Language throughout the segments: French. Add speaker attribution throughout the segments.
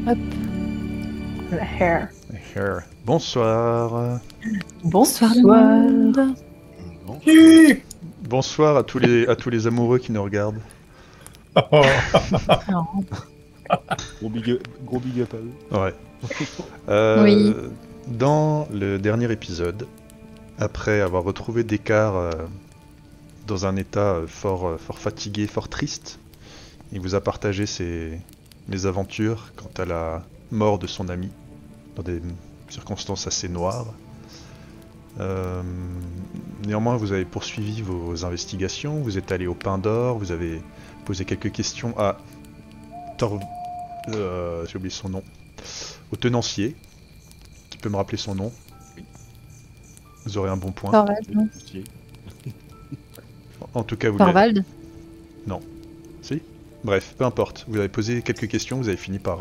Speaker 1: Hop. La hair.
Speaker 2: Here. Bonsoir.
Speaker 1: Bonsoir tout le monde.
Speaker 2: Bonsoir à tous les amoureux qui nous regardent.
Speaker 1: Alors,
Speaker 3: Gros big up à eux.
Speaker 2: Ouais.
Speaker 1: Oui.
Speaker 2: Dans le dernier épisode, après avoir retrouvé Descartes dans un état fort fatigué, fort triste, il vous a partagé ses aventures quant à la mort de son ami, dans des circonstances assez noires. Néanmoins, vous avez poursuivi vos investigations, vous êtes allé au Pain d'Or, vous avez posé quelques questions à j'ai oublié son nom. Au tenancier, qui peut me rappeler son nom. Vous aurez un bon point.
Speaker 1: Thorvald, non
Speaker 2: En tout cas, vous l'avez.
Speaker 1: Thorvald.
Speaker 2: Si. Bref, peu importe. Vous avez posé quelques questions, vous avez fini par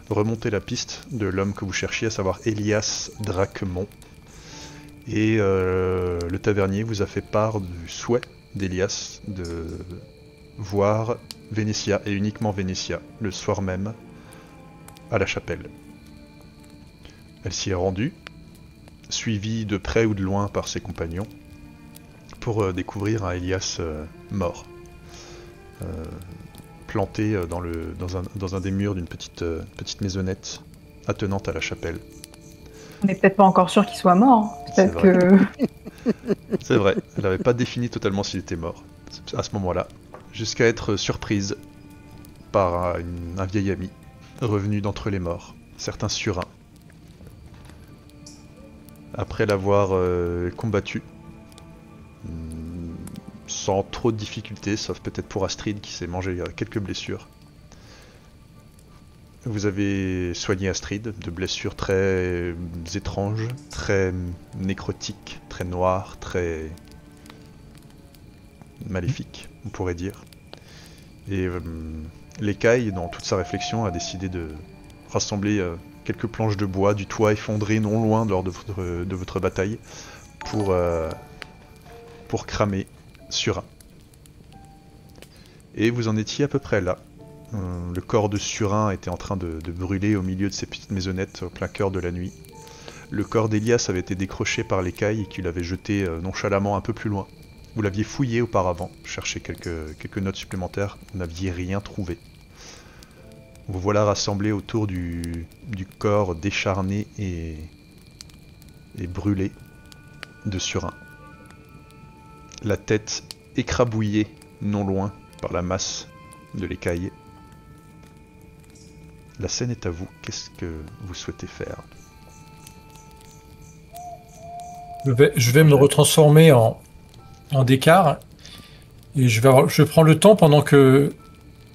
Speaker 2: remonter la piste de l'homme que vous cherchiez, à savoir Elias Dracmont. Et le tavernier vous a fait part du souhait d'Elias de voir Vénétia, et uniquement Vénétia, le soir même, à la chapelle. Elle s'y est rendue, suivie de près ou de loin par ses compagnons, pour découvrir un Elias mort, planté dans un des murs d'une petite maisonnette attenante à la chapelle.
Speaker 1: On n'est peut-être pas encore sûr qu'il soit mort.
Speaker 2: C'est
Speaker 1: Peut-être que.
Speaker 2: C'est vrai, elle n'avait pas défini totalement s'il était mort à ce moment-là, jusqu'à être surprise par un vieil ami revenu d'entre les morts, certain Surin. Après l'avoir combattu, sans trop de difficultés, sauf peut-être pour Astrid qui s'est mangé quelques blessures. Vous avez soigné Astrid de blessures très étranges, très nécrotiques, très noires, très maléfiques, on pourrait dire. Et l'écaille, dans toute sa réflexion, a décidé de rassembler quelques planches de bois du toit effondré non loin lors de votre bataille pour cramer Surin. Et vous en étiez à peu près là. Le corps de Surin était en train de brûler au milieu de ces petites maisonnettes au plein cœur de la nuit. Le corps d'Elias avait été décroché par l'écaille et qu'il avait jeté nonchalamment un peu plus loin. Vous l'aviez fouillé auparavant, cherché quelques notes supplémentaires, vous n'aviez rien trouvé. Vous voilà rassemblés autour du corps décharné et brûlé de Surin. La tête écrabouillée non loin par la masse de l'écaille. La scène est à vous, qu'est-ce que vous souhaitez faire?
Speaker 4: Je vais me retransformer en Descartes et je prends le temps pendant que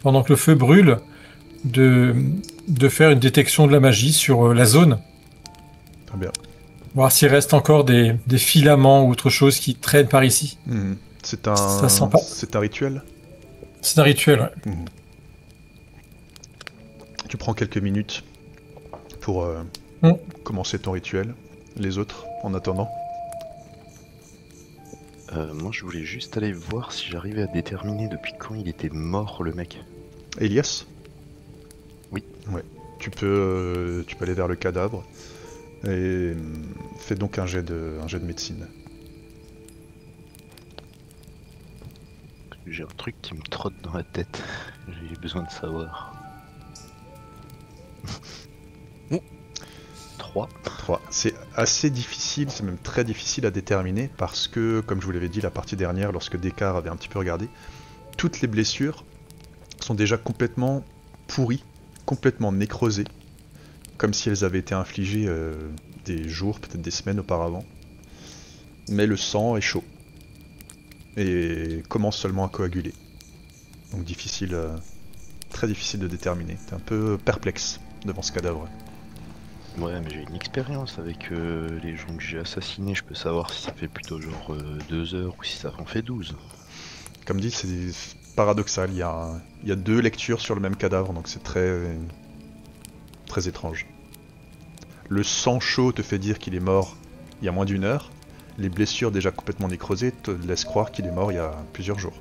Speaker 4: le feu brûle de faire une détection de la magie sur la zone.
Speaker 2: Très bien.
Speaker 4: Voir s'il reste encore des filaments ou autre chose qui traînent par ici.
Speaker 2: C'est
Speaker 4: Ça sent pas.
Speaker 2: C'est un rituel?
Speaker 4: C'est un rituel, ouais.
Speaker 2: Tu prends quelques minutes pour commencer ton rituel. Les autres, en attendant?
Speaker 3: Moi je voulais juste aller voir si j'arrivais à déterminer depuis quand il était mort le mec.
Speaker 2: Elias?
Speaker 3: Oui.
Speaker 2: Ouais. Tu peux aller vers le cadavre et fais donc un jet de médecine.
Speaker 3: J'ai un truc qui me trotte dans la tête. J'ai besoin de savoir. 3.
Speaker 2: C'est assez difficile, c'est même très difficile à déterminer parce que, comme je vous l'avais dit la partie dernière, lorsque Descartes avait un petit peu regardé, toutes les blessures sont déjà complètement pourries, complètement nécrosées, comme si elles avaient été infligées des jours, peut-être des semaines auparavant. Mais le sang est chaud et commence seulement à coaguler. Donc difficile, très difficile de déterminer. T'es un peu perplexe devant ce cadavre.
Speaker 3: Ouais, mais j'ai une expérience avec les gens que j'ai assassinés. Je peux savoir si ça fait plutôt genre 2 heures ou si ça en fait 12.
Speaker 2: Comme dit, c'est paradoxal. Il y a 2 lectures sur le même cadavre, donc c'est très étrange. Le sang chaud te fait dire qu'il est mort il y a moins d'1 heure. Les blessures déjà complètement nécrosées te laissent croire qu'il est mort il y a plusieurs jours.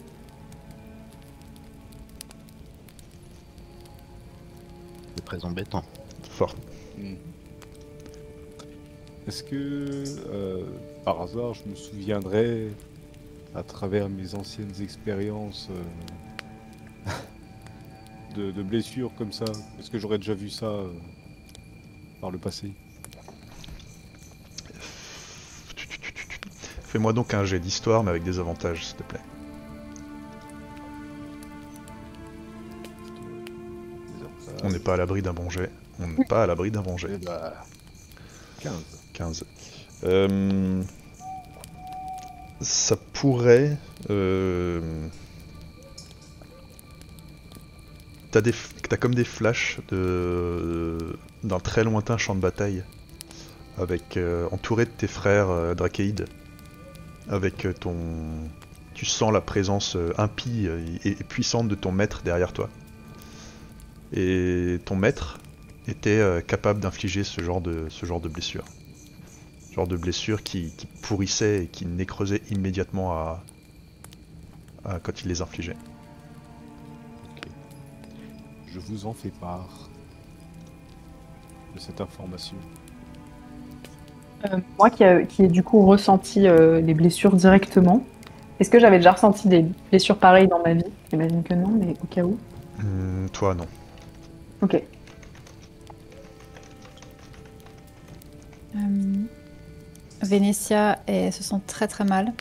Speaker 3: très embêtant.
Speaker 2: Fort.
Speaker 5: Est-ce que, par hasard, je me souviendrais, à travers mes anciennes expériences de blessures comme ça, est-ce que j'aurais déjà vu ça par le passé?
Speaker 2: Fais-moi donc un jet d'histoire, mais avec des avantages, s'il te plaît. On n'est pas à l'abri d'un bon jet. On n'est pas à l'abri d'un bon jet.
Speaker 5: Eh bah, 15.
Speaker 2: 15. Ça pourrait... T'as comme des flashs d'un très lointain champ de bataille, avec entouré de tes frères Drakeïdes, avec ton... Tu sens la présence impie et puissante de ton maître derrière toi. Et ton maître était capable d'infliger ce genre de blessure. Ce genre de blessure qui pourrissait et qui nécrosait immédiatement quand il les infligeait.
Speaker 5: Ok. Je vous en fais part de cette information.
Speaker 1: Moi qui ai du coup ressenti les blessures directement, est-ce que j'avais déjà ressenti des blessures pareilles dans ma vie? J'imagine que non, mais au cas où.
Speaker 2: Toi, non.
Speaker 1: Ok.
Speaker 6: Vénétia se sent très très mal.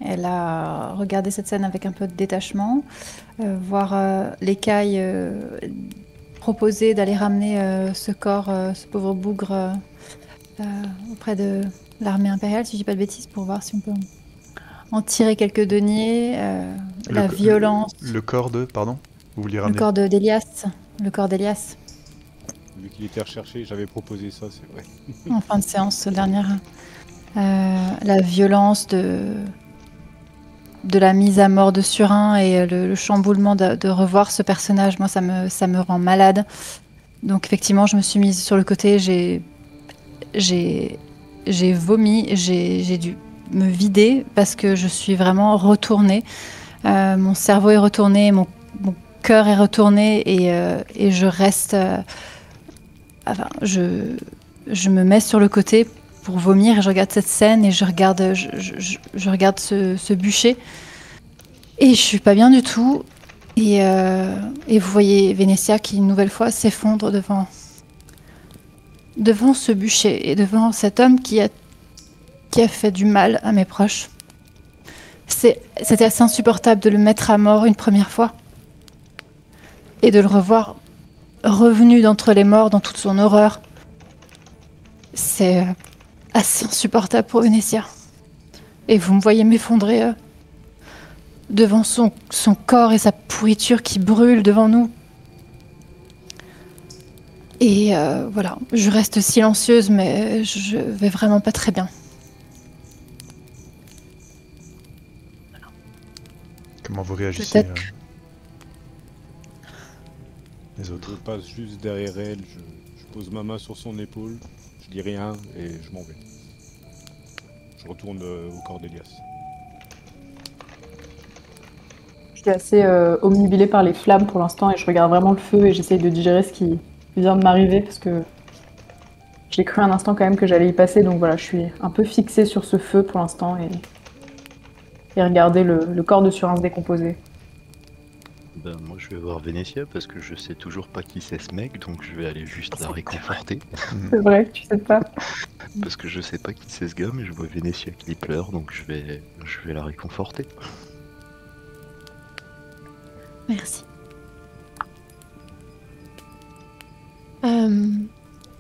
Speaker 6: Elle a regardé cette scène avec un peu de détachement, voir l'écaille proposer d'aller ramener ce corps, ce pauvre bougre, auprès de l'armée impériale, si je dis pas de bêtises, pour voir si on peut en tirer quelques deniers, la violence.
Speaker 2: Le corps de, pardon? Vous vouliez
Speaker 6: Le
Speaker 2: ramener?
Speaker 6: corps d'Elias. Le corps d'Elias.
Speaker 5: Vu qu'il était recherché, j'avais proposé ça, c'est vrai.
Speaker 6: En fin de séance dernière. La violence de la mise à mort de Surin et le chamboulement de revoir ce personnage, moi ça me rend malade. Donc effectivement, je me suis mise sur le côté, j'ai vomi, j'ai dû me vider parce que je suis vraiment retournée. Mon cerveau est retourné, mon cœur est retourné et je reste... enfin, je me mets sur le côté pour vomir et je regarde cette scène et je regarde ce bûcher et je suis pas bien du tout et vous voyez Vénétia qui une nouvelle fois s'effondre devant ce bûcher et devant cet homme qui a fait du mal à mes proches. C'était assez insupportable de le mettre à mort une première fois et de le revoir revenu d'entre les morts dans toute son horreur. C'est assez insupportable pour Vénétia. Et vous me voyez m'effondrer devant son corps et sa pourriture qui brûle devant nous. Et voilà, je reste silencieuse, mais je vais vraiment pas très bien.
Speaker 2: Comment vous réagissez,
Speaker 6: Peut-être.
Speaker 2: les autres?
Speaker 5: Je passe juste derrière elle, je pose ma main sur son épaule, je dis rien et je m'en vais. Je retourne au corps d'Elias.
Speaker 1: Je suis assez omnubilée par les flammes pour l'instant et je regarde vraiment le feu et j'essaye de digérer ce qui vient de m'arriver parce que j'ai cru un instant quand même que j'allais y passer, donc voilà, je suis un peu fixée sur ce feu pour l'instant et regarder le corps de Surin se décomposer.
Speaker 3: Ben, moi je vais voir Vénétia parce que je sais toujours pas qui c'est ce mec, donc je vais aller juste la réconforter.
Speaker 1: C'est vrai, tu sais pas.
Speaker 3: Parce que je sais pas qui c'est ce gars, mais je vois Vénétia qui pleure, donc je vais la réconforter.
Speaker 6: Merci.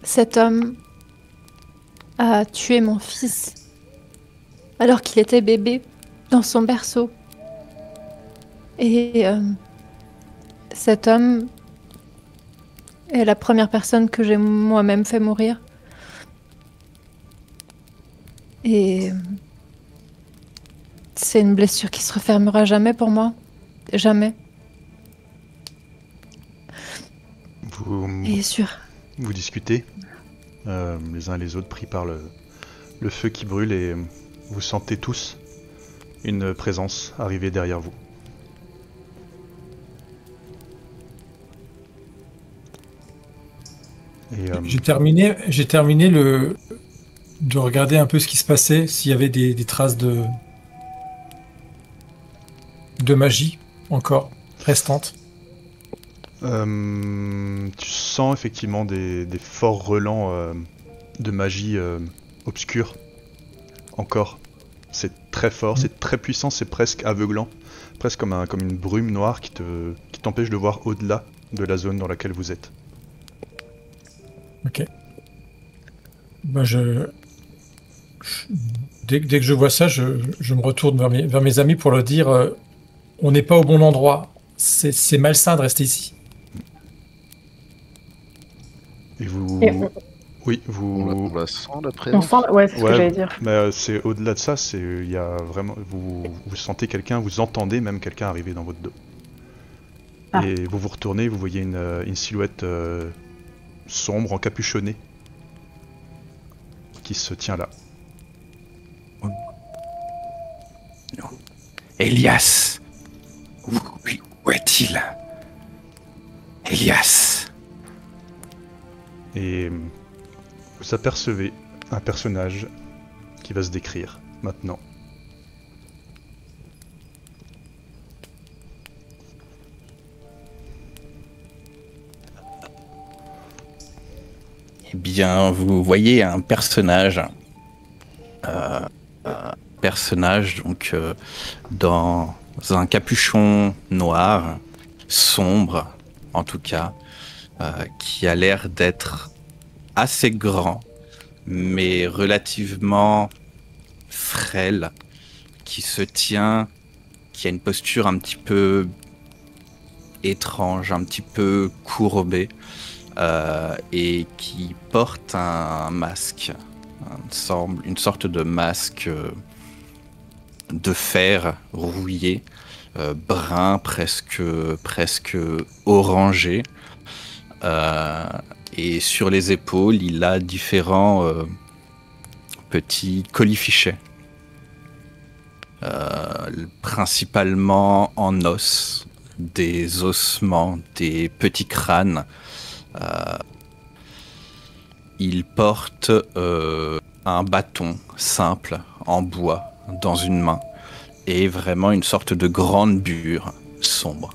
Speaker 6: Cet homme a tué mon fils alors qu'il était bébé dans son berceau. Et cet homme est la première personne que j'ai moi-même fait mourir. Et c'est une blessure qui se refermera jamais pour moi. Jamais. Et sûr.
Speaker 2: Vous discutez, les uns et les autres pris par le feu qui brûle et vous sentez tous une présence arriver derrière vous. Et
Speaker 4: J'ai terminé de regarder un peu ce qui se passait, s'il y avait des traces de magie encore restantes.
Speaker 2: tu sens effectivement des forts relents de magie obscure. Encore. C'est très fort, c'est très puissant, c'est presque aveuglant. Presque comme une brume noire qui t'empêche de voir au-delà de la zone dans laquelle vous êtes.
Speaker 4: Ok. Bah, dès que je vois ça, je me retourne vers mes amis pour leur dire on n'est pas au bon endroit. C'est malsain de rester ici.
Speaker 2: Et vous...
Speaker 1: Et
Speaker 2: Oui,
Speaker 3: On
Speaker 2: vous...
Speaker 3: la sent la
Speaker 1: on
Speaker 3: présence.
Speaker 1: sent, ouais, c'est ce que
Speaker 2: Ouais,
Speaker 1: j'allais dire.
Speaker 2: mais c'est au-delà de ça, il y a vraiment... Vous sentez quelqu'un, vous entendez même quelqu'un arriver dans votre dos.
Speaker 1: Ah.
Speaker 2: Et vous vous retournez, vous voyez une silhouette sombre, encapuchonnée, qui se tient là.
Speaker 7: Elias. Où est-il? Elias.
Speaker 2: Et vous apercevez un personnage qui va se décrire maintenant.
Speaker 7: Eh bien, vous voyez un personnage. Donc dans un capuchon noir, sombre en tout cas, qui a l'air d'être assez grand, mais relativement frêle, qui a une posture un petit peu étrange, un petit peu courbée, et qui porte un masque, une sorte de masque de fer rouillé, brun, presque orangé. Et sur les épaules, il a différents petits colifichets, principalement en os, des ossements, des petits crânes. Il porte un bâton simple en bois dans une main et vraiment une sorte de grande bure sombre.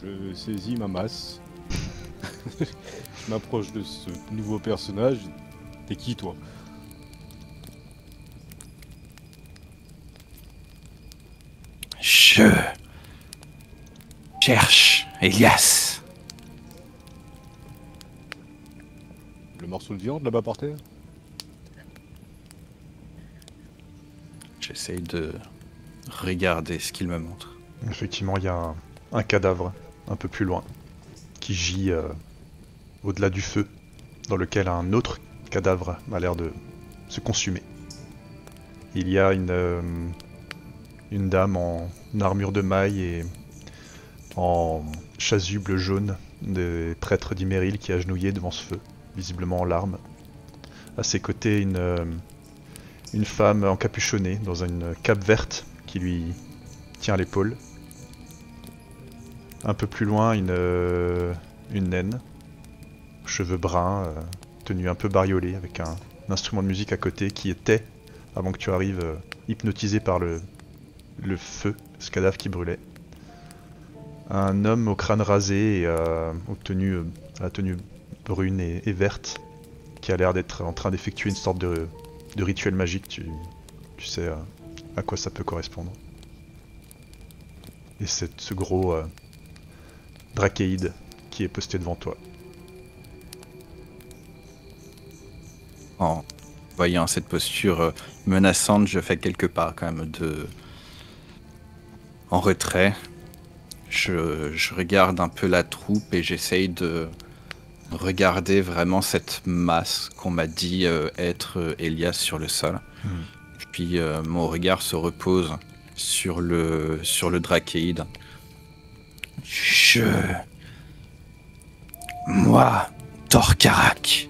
Speaker 5: Je saisis ma masse. Je m'approche de ce nouveau personnage. T'es qui, toi?
Speaker 7: Je cherche Elias.
Speaker 5: Le morceau de viande là-bas par terre?
Speaker 7: J'essaye de regarder ce qu'il me montre.
Speaker 2: Effectivement, il y a un cadavre un peu plus loin qui gît au-delà du feu, dans lequel un autre cadavre a l'air de se consumer. Il y a une dame en armure de maille et en chasuble jaune des prêtres d'Iméril qui est agenouillé devant ce feu, visiblement en larmes. À ses côtés, une femme encapuchonnée dans une cape verte qui lui tient l'épaule. Un peu plus loin, une naine, cheveux bruns, tenue un peu bariolée, avec un instrument de musique à côté qui était, avant que tu arrives, hypnotisé par le feu, ce cadavre qui brûlait. Un homme au crâne rasé et à la tenue brune et verte, qui a l'air d'être en train d'effectuer une sorte de rituel magique, tu sais à quoi ça peut correspondre. Et c'est ce gros drachéide qui est posté devant toi.
Speaker 7: En voyant cette posture menaçante, je fais quelques pas quand même en retrait. Je regarde un peu la troupe et j'essaye de regarder vraiment cette masse qu'on m'a dit être Elias sur le sol. Puis mon regard se repose sur le drachéide. Moi, Torkarak.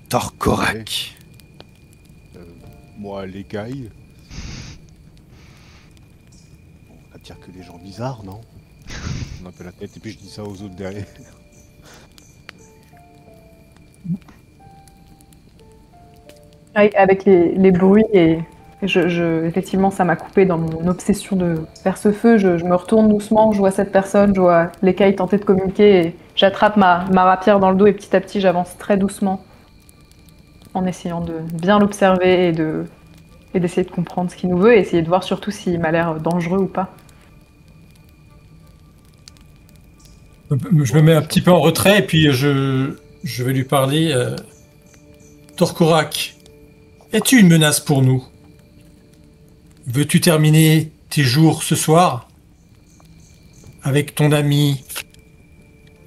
Speaker 7: Torkorak.
Speaker 5: Moi, l'écaille. T'attires que les gens bizarres, non? On appelle la tête et puis je dis ça aux autres derrière.
Speaker 1: Avec les bruits et effectivement, ça m'a coupé dans mon obsession de faire ce feu. Je me retourne doucement, je vois cette personne, je vois l'écaille tenter de communiquer et j'attrape ma rapière dans le dos et petit à petit, j'avance très doucement en essayant de bien l'observer et d'essayer de comprendre ce qu'il nous veut et essayer de voir surtout s'il m'a l'air dangereux ou pas.
Speaker 4: Je me mets un petit peu en retrait et puis je vais lui parler. Torkorak, es-tu une menace pour nous? Veux-tu terminer tes jours ce soir avec ton ami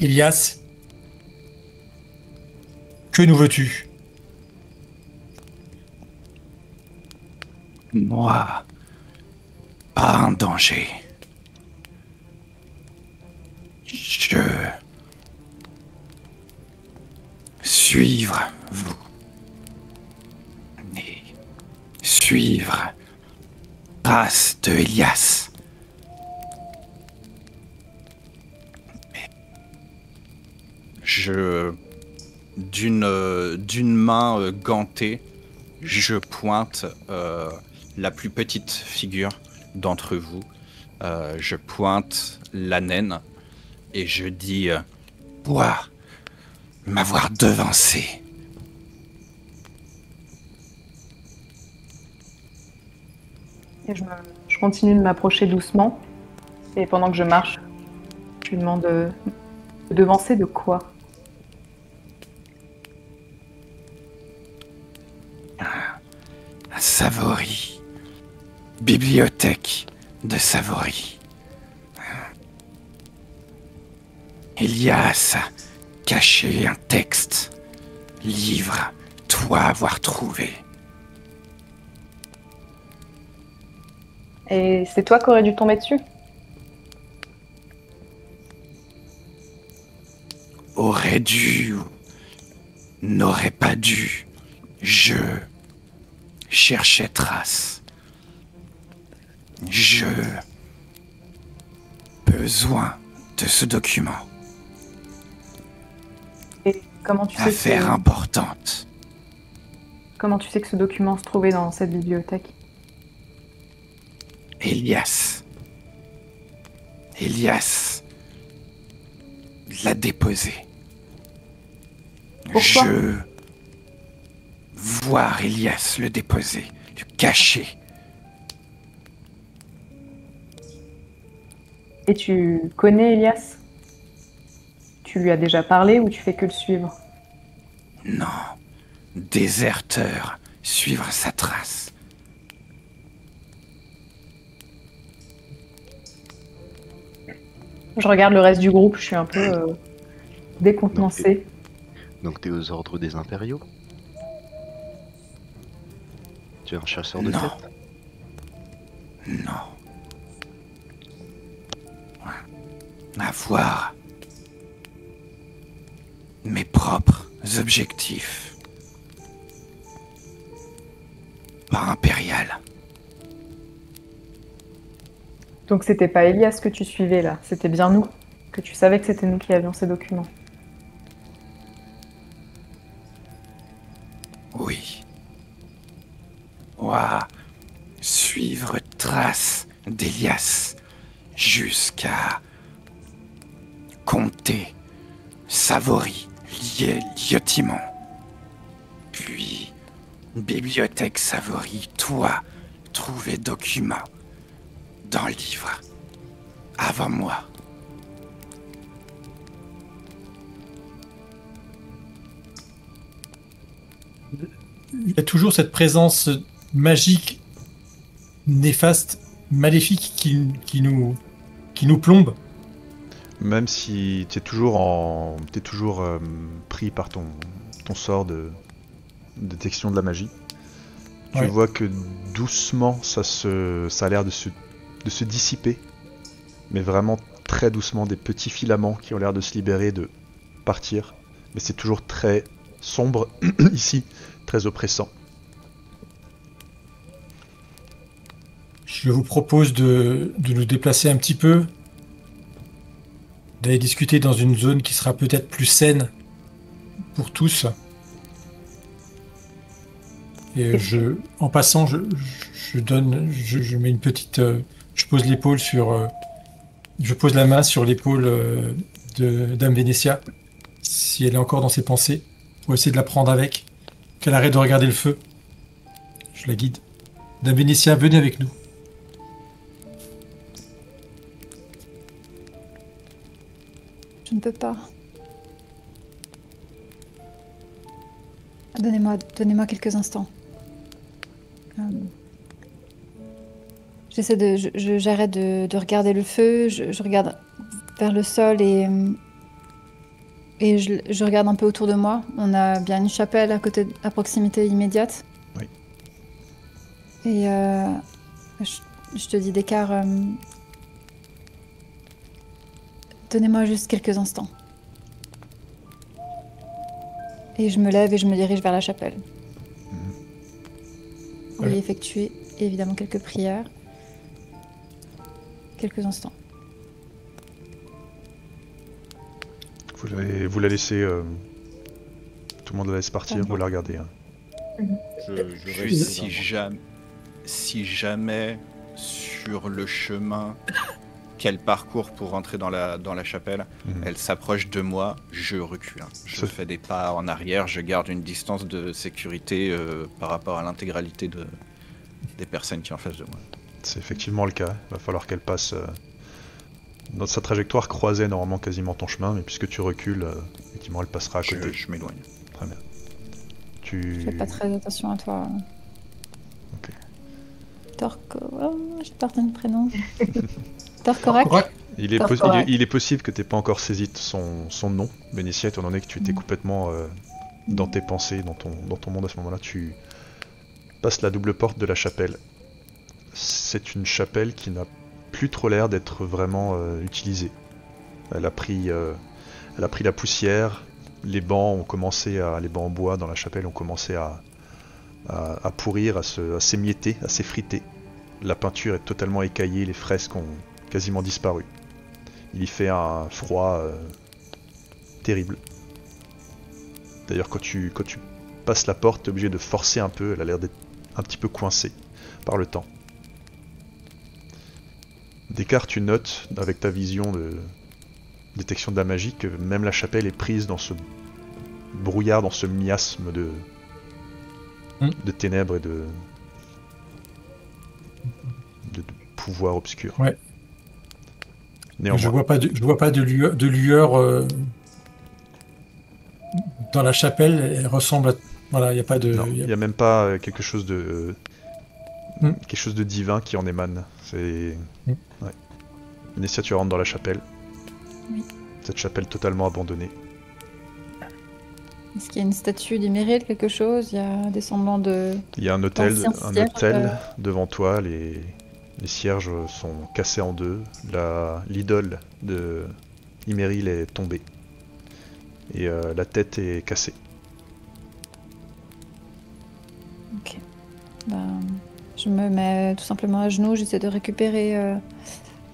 Speaker 4: Elias? Que nous veux-tu?
Speaker 7: Moi, pas un danger. Je... Suivre vous. Et suivre trace de Elias. D'une main gantée, je pointe la plus petite figure d'entre vous. Je pointe la naine et je dis Bois, m'avoir devancé.
Speaker 1: Et je continue de m'approcher doucement et pendant que je marche, je lui demande de devancer de quoi?
Speaker 7: Savory. Bibliothèque de Savory. Elias a caché un texte. Livre, toi avoir trouvé.
Speaker 1: Et c'est toi qui aurais dû tomber dessus?
Speaker 7: Aurait dû ou n'aurait pas dû. Je cherchais trace. Je... besoin de ce document.
Speaker 1: Et comment tu sais
Speaker 7: Affaire importante.
Speaker 1: Comment tu sais que ce document se trouvait dans cette bibliothèque?
Speaker 7: Elias l'a déposé.
Speaker 1: Pourquoi?
Speaker 7: Je... voir Elias le déposer, le cacher.
Speaker 1: Et tu connais Elias? Tu lui as déjà parlé ou tu fais que le suivre?
Speaker 7: Non, déserteur, suivre sa trace.
Speaker 1: Je regarde le reste du groupe, je suis un peu décontenancée.
Speaker 3: Donc t'es aux ordres des impériaux? Tu es un chasseur de
Speaker 7: Non.
Speaker 3: tête?
Speaker 7: Non. Avoir mes propres objectifs. Pas impérial.
Speaker 1: Donc c'était pas Elias que tu suivais là, c'était bien nous, que tu savais que c'était nous qui avions ces documents.
Speaker 7: Oui. Ouah. Suivre trace d'Elias jusqu'à compter Savory, Lyotimon. Puis bibliothèque Savory, toi, trouver document dans le livre. Avant moi.
Speaker 4: Il y a toujours cette présence magique, néfaste, maléfique qui nous plombe.
Speaker 2: Même si tu es toujours, pris par ton sort de détection de la magie, tu vois que doucement ça a l'air de se dissiper, mais vraiment très doucement, des petits filaments qui ont l'air de se libérer, de partir, mais c'est toujours très sombre ici, très oppressant.
Speaker 4: Je vous propose de nous déplacer un petit peu, d'aller discuter dans une zone qui sera peut-être plus saine pour tous. Et en passant, je mets une petite, je pose l'épaule sur, je pose la main sur l'épaule de Dame Vénétia, si elle est encore dans ses pensées, pour essayer de la prendre avec, qu'elle arrête de regarder le feu. Je la guide. Dame Vénétia, venez avec nous.
Speaker 6: Je ne peux pas. Donnez-moi quelques instants. J'arrête de regarder le feu, je regarde vers le sol et je regarde un peu autour de moi. On a bien une chapelle à proximité immédiate.
Speaker 2: Oui.
Speaker 6: Et je te dis d'écart. Donnez-moi juste quelques instants. Et je me lève et je me dirige vers la chapelle. Pour y effectuer évidemment quelques prières. Quelques instants.
Speaker 2: Vous la laissez... tout le monde la laisse partir, vous la regardez. Hein.
Speaker 5: Je
Speaker 7: Juste
Speaker 5: reste
Speaker 7: si jamais sur le chemin qu'elle parcourt pour rentrer dans la chapelle, elle s'approche de moi, je recule. Je fais des pas en arrière, je garde une distance de sécurité par rapport à l'intégralité des personnes qui sont en face de moi.
Speaker 2: C'est effectivement le cas. Il va falloir qu'elle passe... Dans sa trajectoire croisait normalement quasiment ton chemin, mais puisque tu recules, effectivement elle passera à côté.
Speaker 7: Je m'éloigne.
Speaker 2: Très bien.
Speaker 6: Je fais pas très attention à toi.
Speaker 2: Ok.
Speaker 6: Torco... Oh, j'ai perdu le prénom. Torcorac.
Speaker 2: Il est possible que tu n'aies pas encore saisi son nom, Vénétia, étant donné que tu étais complètement dans tes pensées, dans ton monde à ce moment-là. Tu passes la double porte de la chapelle. C'est une chapelle qui n'a plus trop l'air d'être vraiment utilisée. Elle a pris la poussière, les bancs en bois dans la chapelle ont commencé à pourrir, à s'émietter, à s'effriter. La peinture est totalement écaillée, les fresques ont quasiment disparu. Il y fait un froid terrible. D'ailleurs, quand tu passes la porte, tu es obligé de forcer un peu, elle a l'air d'être un petit peu coincée par le temps. D'écart, tu notes, avec ta vision de détection de la magie, que même la chapelle est prise dans ce brouillard, dans ce miasme de ténèbres et de pouvoir obscur.
Speaker 4: Ouais.
Speaker 2: Néanmoins.
Speaker 4: Je vois pas de lueur dans la chapelle. Elle ressemble à... Voilà, il n'y a pas de...
Speaker 2: Il n'y a même pas quelque chose de divin qui en émane. C'est... Ouais. Vénétia, tu rentres dans la chapelle.
Speaker 6: Oui.
Speaker 2: Cette chapelle totalement abandonnée.
Speaker 6: Est-ce qu'il y a une statue d'Iméril, quelque chose? Il y a des semblants de...
Speaker 2: Il y a un hôtel
Speaker 6: cierges,
Speaker 2: devant toi. Les cierges sont cassés en deux. L'idole de Iméril est tombée. Et la tête est cassée.
Speaker 6: Ok. Je me mets tout simplement à genoux, j'essaie de récupérer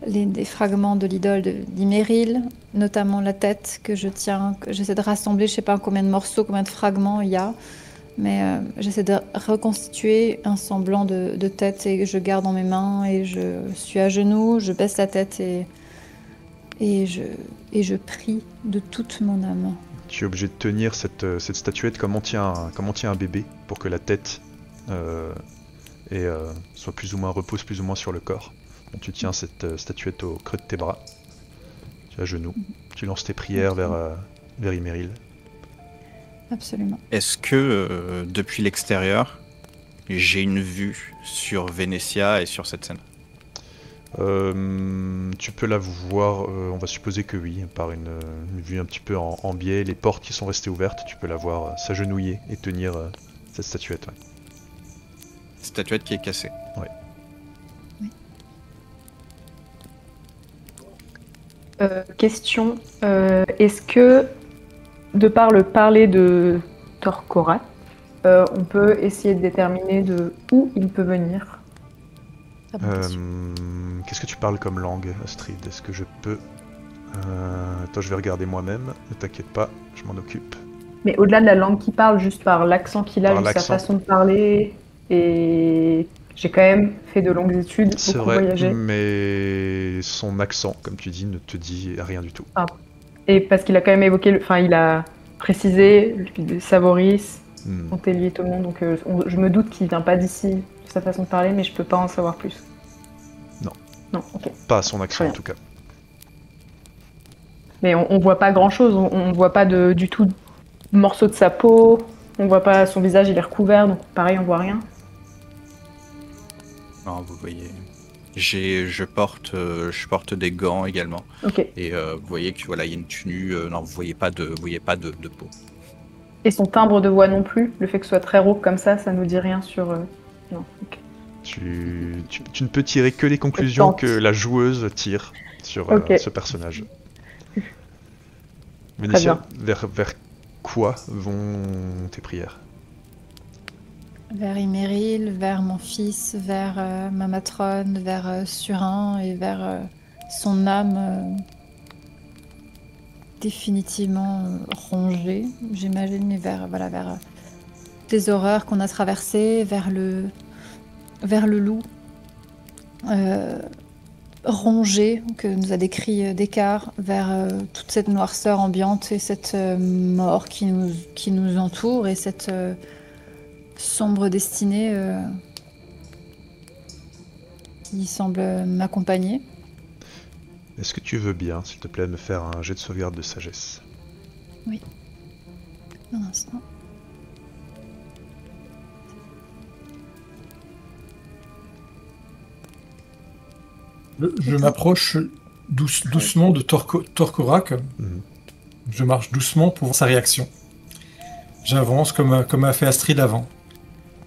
Speaker 6: des fragments de l'idole d'Iméril, notamment la tête que je tiens, que j'essaie de rassembler, je sais pas combien de morceaux, combien de fragments il y a, mais j'essaie de reconstituer un semblant de tête et je garde dans mes mains et je suis à genoux, je baisse la tête et je prie de toute mon âme.
Speaker 2: Tu es obligé de tenir cette statuette comme on tient un bébé pour que la tête soit repose plus ou moins sur le corps. Donc, tu tiens cette statuette au creux de tes bras. Tu es à genoux. Tu lances tes prières vers Iméril.
Speaker 6: Absolument.
Speaker 7: Est-ce que depuis l'extérieur, j'ai une vue sur Vénétia et sur cette scène?
Speaker 2: Tu peux la voir, on va supposer que oui, par une vue un petit peu en biais. Les portes qui sont restées ouvertes, tu peux la voir s'agenouiller et tenir cette statuette. Ouais.
Speaker 7: Statuette qui est cassée.
Speaker 2: Ouais.
Speaker 1: Question, est-ce que, de par le parler de Torcorat, on peut essayer de déterminer de où il peut venir?
Speaker 6: Très bonne question.
Speaker 2: Qu'est-ce que tu parles comme langue, Astrid? Est-ce que je peux... Attends, je vais regarder moi-même. Ne t'inquiète pas, je m'en occupe.
Speaker 1: Mais au-delà de la langue qu'il parle, juste par l'accent qu'il a,
Speaker 2: Par
Speaker 1: juste sa
Speaker 2: l'accent.
Speaker 1: façon de parler, et j'ai quand même fait de longues études,
Speaker 2: C'est
Speaker 1: beaucoup
Speaker 2: vrai,
Speaker 1: voyagé.
Speaker 2: mais son accent, comme tu dis, ne te dit rien du tout.
Speaker 1: Et parce qu'il a quand même évoqué, enfin, il a précisé Savoris,
Speaker 2: Hmm.
Speaker 1: Pontellier, tout le monde, donc je me doute qu'il vient pas d'ici, de sa façon de parler, mais je peux pas en savoir plus.
Speaker 2: Non.
Speaker 1: Non, ok.
Speaker 2: Pas à son accent
Speaker 1: Très
Speaker 2: en
Speaker 1: bien.
Speaker 2: tout cas.
Speaker 1: Mais on voit pas grand-chose, on voit pas du tout de morceaux de sa peau, on voit pas son visage, il est recouvert, donc pareil, on voit rien.
Speaker 7: Non, vous voyez. Je porte des gants également.
Speaker 1: Ok.
Speaker 7: Et vous voyez que voilà, il y a une tenue. Non, vous voyez pas de peau.
Speaker 1: Et son timbre de voix non plus, le fait que ce soit très rauque comme ça nous dit rien sur... Non, ok.
Speaker 2: Tu ne peux tirer que les conclusions
Speaker 1: tente.
Speaker 2: que la joueuse tire sur
Speaker 1: Ok.
Speaker 2: ce personnage. Vénitia, vers quoi vont tes prières?
Speaker 6: Vers Iméril, vers mon fils, vers ma matrone, vers Surin et vers son âme définitivement rongée, j'imagine, mais vers des horreurs qu'on a traversées, vers le loup rongé que nous a décrit Descartes, vers toute cette noirceur ambiante et cette mort qui nous entoure et cette sombre destinée qui semble m'accompagner.
Speaker 2: Est-ce que tu veux bien, s'il te plaît, me faire un jet de sauvegarde de sagesse?
Speaker 6: Un instant.
Speaker 4: Je m'approche doucement de Torkorak.
Speaker 2: Mhm.
Speaker 4: Je marche doucement pour voir sa réaction. J'avance comme a fait Astrid avant.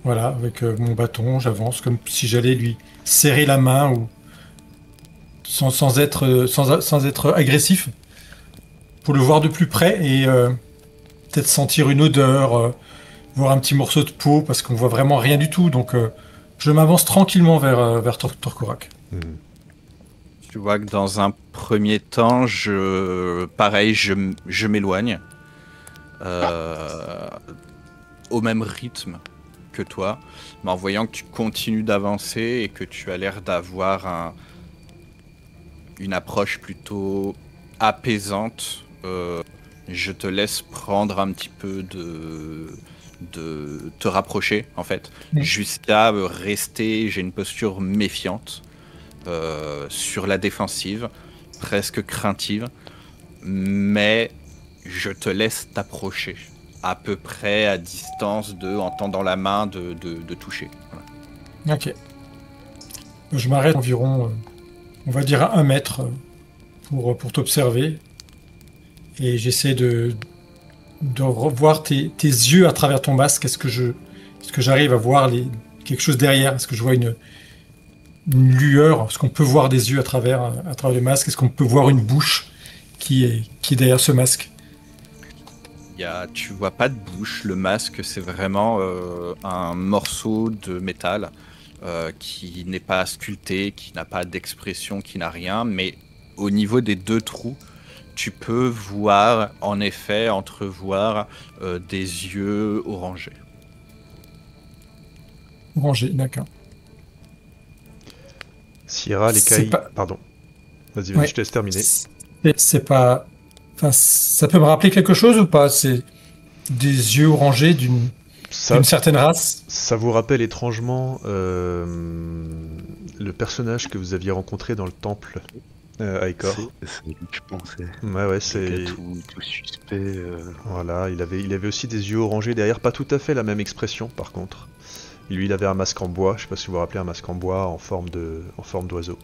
Speaker 4: Voilà, avec mon bâton, j'avance comme si j'allais lui serrer la main ou sans être agressif, pour le voir de plus près et peut-être sentir une odeur, voir un petit morceau de peau parce qu'on voit vraiment rien du tout. Donc je m'avance tranquillement vers Torkorak.
Speaker 2: Mhm.
Speaker 7: Tu vois que dans un premier temps, je m'éloigne au même rythme que toi, mais en voyant que tu continues d'avancer et que tu as l'air d'avoir une approche plutôt apaisante, je te laisse prendre un petit peu de te rapprocher en fait, jusqu'à rester, j'ai une posture méfiante. Sur la défensive, presque craintive, mais je te laisse t'approcher à peu près à distance en tendant la main de toucher. Voilà.
Speaker 4: Ok. Je m'arrête environ, on va dire à 1 mètre pour t'observer et j'essaie de revoir tes yeux à travers ton masque. Est-ce que j'arrive à voir quelque chose derrière? Est-ce que je vois une lueur? Est-ce qu'on peut voir des yeux à travers le masque? Est-ce qu'on peut voir une bouche qui est derrière ce masque?
Speaker 7: Tu vois pas de bouche, le masque c'est vraiment un morceau de métal qui n'est pas sculpté, qui n'a pas d'expression, qui n'a rien, mais au niveau des 2 trous, tu peux voir, en effet, entrevoir des yeux orangés.
Speaker 4: Orangé, d'accord.
Speaker 2: Sierra, l'écaille...
Speaker 4: Pas...
Speaker 2: Pardon. Vas-y,
Speaker 4: Ouais.
Speaker 2: je te laisse terminer.
Speaker 4: C'est pas... Enfin, ça peut me rappeler quelque chose ou pas? C'est des yeux orangés d'une certaine race?
Speaker 2: Ça vous rappelle étrangement le personnage que vous aviez rencontré dans le temple à Icor.
Speaker 3: C'est lui que je pensais.
Speaker 2: Ouais, c'est...
Speaker 3: Tout suspect.
Speaker 2: Voilà, il avait aussi des yeux orangés derrière, pas tout à fait la même expression par contre. Lui, il avait un masque en bois, je sais pas si vous vous rappelez, un masque en bois en forme d'oiseau.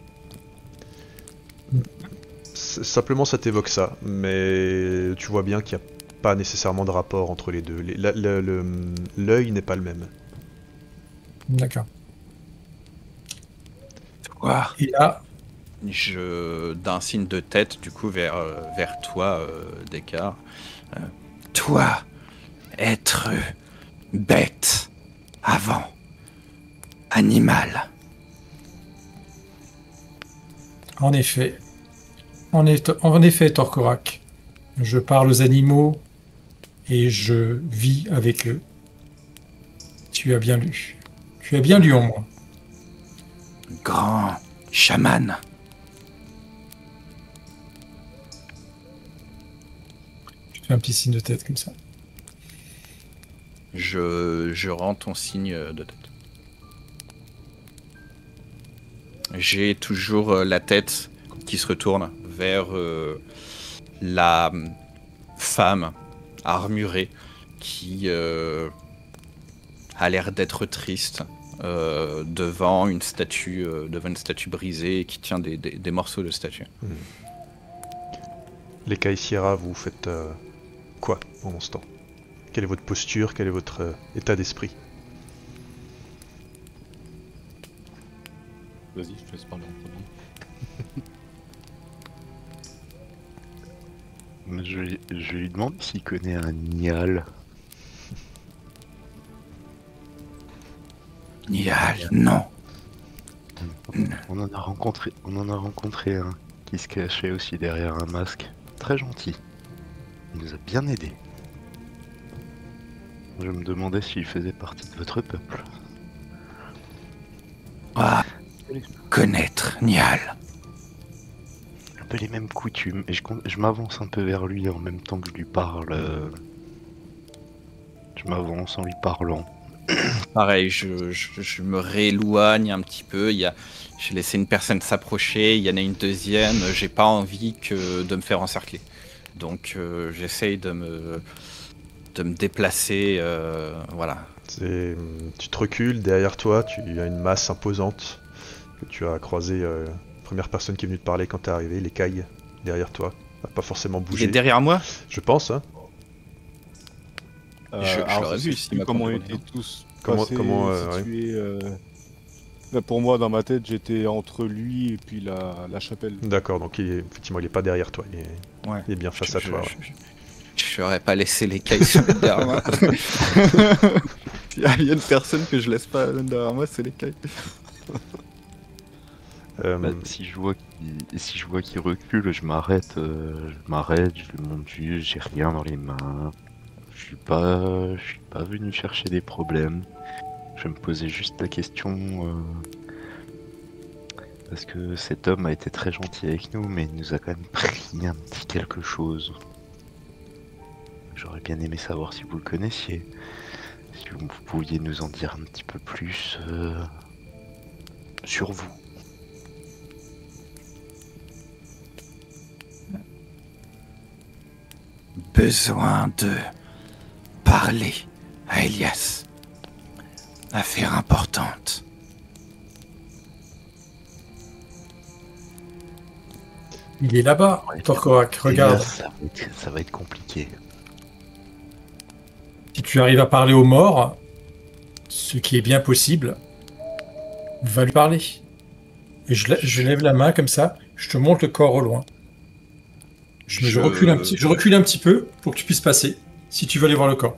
Speaker 2: Simplement, ça t'évoque ça, mais tu vois bien qu'il n'y a pas nécessairement de rapport entre les deux. L'œil n'est pas le même.
Speaker 4: D'accord.
Speaker 7: Quoi?
Speaker 4: Et là,
Speaker 7: d'un signe de tête, du coup, vers toi, Descartes. Toi, être bête, avant, animal.
Speaker 4: En effet. En effet, Torkorak. Je parle aux animaux et je vis avec eux. Tu as bien lu. Tu as bien lu en moi.
Speaker 7: Grand chaman.
Speaker 4: Je fais un petit signe de tête comme ça.
Speaker 7: Je rends ton signe de tête. J'ai toujours la tête qui se retourne vers la femme armurée qui a l'air d'être triste devant une statue brisée et qui tient des morceaux de statue.
Speaker 2: Les Kaishiera, vous faites quoi pendant ce temps? Quelle est votre posture? Quel est votre état d'esprit?
Speaker 5: Vas-y, je te laisse parler en premier.
Speaker 3: Je lui demande s'il connaît un Nial.
Speaker 7: Nial, non.
Speaker 3: On en a rencontré un qui se cachait aussi derrière un masque. Très gentil. Il nous a bien aidés. Je me demandais s'il faisait partie de votre peuple.
Speaker 7: Ah, connaître Nial.
Speaker 3: Un peu les mêmes coutumes. Et je m'avance un peu vers lui en même temps que je lui parle. Je m'avance en lui parlant.
Speaker 7: Pareil, je me rééloigne un petit peu. J'ai laissé une personne s'approcher, il y en a une deuxième. J'ai pas envie de me faire encercler. Donc j'essaye de me déplacer. Voilà.
Speaker 2: Tu te recules, derrière toi, tu as une masse imposante que tu as croisée. Première personne qui est venue te parler quand t'es arrivé, les cailles derrière toi. Pas forcément bougé.
Speaker 7: Il est derrière moi?
Speaker 2: Je pense, hein.
Speaker 7: Je
Speaker 5: Alors,
Speaker 7: l'aurais
Speaker 5: je
Speaker 7: vu
Speaker 5: sais
Speaker 7: s'il
Speaker 5: plus
Speaker 7: m'a
Speaker 5: comment on
Speaker 7: contrôlé.
Speaker 5: était tous
Speaker 2: Comment-
Speaker 5: passés,
Speaker 2: comment,
Speaker 5: situés. Là, pour moi, dans ma tête, j'étais entre lui et puis la chapelle.
Speaker 2: D'accord, donc effectivement, il est pas derrière toi.
Speaker 7: Ouais.
Speaker 2: Il est bien face à toi. Ouais.
Speaker 7: Je n'aurais pas laissé les cailles se mettre derrière moi. Il y a une personne que je laisse pas derrière moi, c'est les cailles.
Speaker 3: Si je vois qu'il recule, je m'arrête, je lui montre juste, j'ai rien dans les mains. Je suis pas venu chercher des problèmes. Je me posais juste la question parce que cet homme a été très gentil avec nous, mais il nous a quand même pris un petit quelque chose. J'aurais bien aimé savoir si vous le connaissiez, si vous pouviez nous en dire un petit peu plus sur vous.
Speaker 7: Besoin de parler à Elias. Affaire importante.
Speaker 4: Il est là-bas, Torkorak, regarde.
Speaker 3: Ça va être compliqué.
Speaker 4: Si tu arrives à parler aux morts, ce qui est bien possible, va lui parler. Et je lève la main comme ça, je te montre le corps au loin. Je recule un petit peu pour que tu puisses passer, si tu veux aller voir le corps.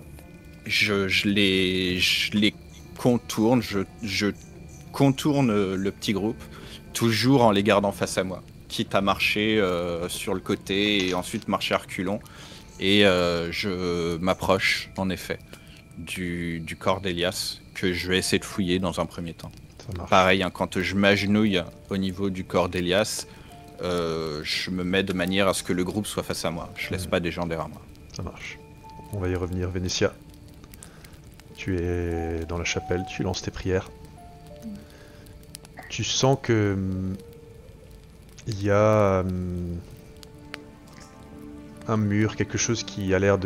Speaker 7: Je les contourne, je contourne le petit groupe, toujours en les gardant face à moi. Quitte à marcher sur le côté et ensuite marcher à reculons. Et je m'approche, en effet, du corps d'Elias, que je vais essayer de fouiller dans un premier temps.
Speaker 2: Ça marche.
Speaker 7: Pareil, hein, quand je m'agenouille au niveau du corps d'Elias, je me mets de manière à ce que le groupe soit face à moi. Je laisse pas des gens derrière moi.
Speaker 2: Ça marche. On va y revenir. Vénétia, tu es dans la chapelle, tu lances tes prières. Tu sens que il y a un mur, quelque chose qui a l'air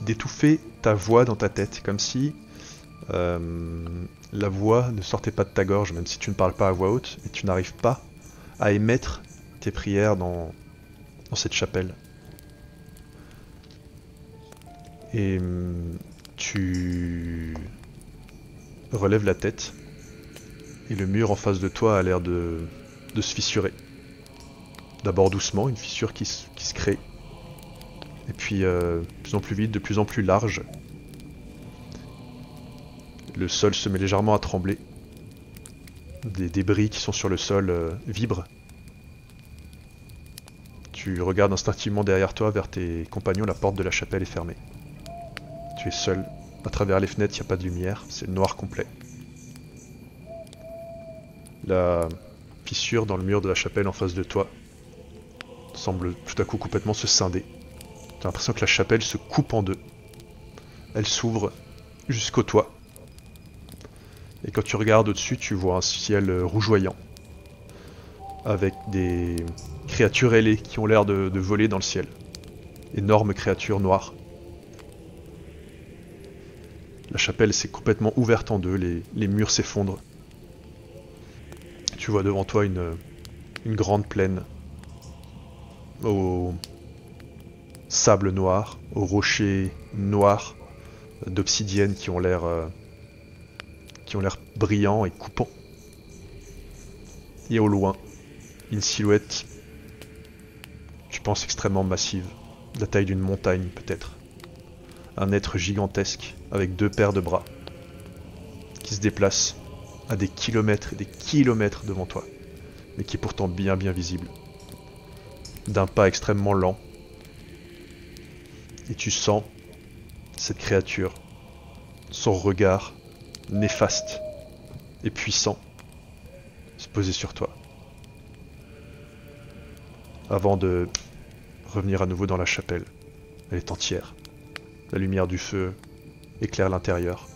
Speaker 2: d'étouffer ta voix dans ta tête, comme si la voix ne sortait pas de ta gorge, même si tu ne parles pas à voix haute, et tu n'arrives pas à émettre tes prières dans cette chapelle. Et tu relèves la tête, et le mur en face de toi a l'air de se fissurer. D'abord doucement, une fissure qui se crée, et puis de plus en plus vite, de plus en plus large. Le sol se met légèrement à trembler. des débris qui sont sur le sol vibrent. Tu regardes instinctivement derrière toi vers tes compagnons, la porte de la chapelle est fermée. Tu es seul. À travers les fenêtres, il n'y a pas de lumière, c'est le noir complet. La fissure dans le mur de la chapelle en face de toi semble tout à coup complètement se scinder. Tu as l'impression que la chapelle se coupe en deux. Elle s'ouvre jusqu'au toit. Et quand tu regardes au-dessus, tu vois un ciel rougeoyant. Avec des créatures ailées qui ont l'air de voler dans le ciel. Énormes créatures noires. La chapelle s'est complètement ouverte en deux, les murs s'effondrent. Tu vois devant toi une grande plaine. Au sable noir, aux rochers noirs d'obsidienne qui ont l'air brillants et coupants. Et au loin, une silhouette, tu penses extrêmement massive, de la taille d'une montagne peut-être. Un être gigantesque avec 2 paires de bras qui se déplace à des kilomètres et des kilomètres devant toi, mais qui est pourtant bien visible. D'un pas extrêmement lent. Et tu sens cette créature, son regard néfaste et puissant, se poser sur toi. Avant de revenir à nouveau dans la chapelle. Elle est entière. La lumière du feu éclaire l'intérieur.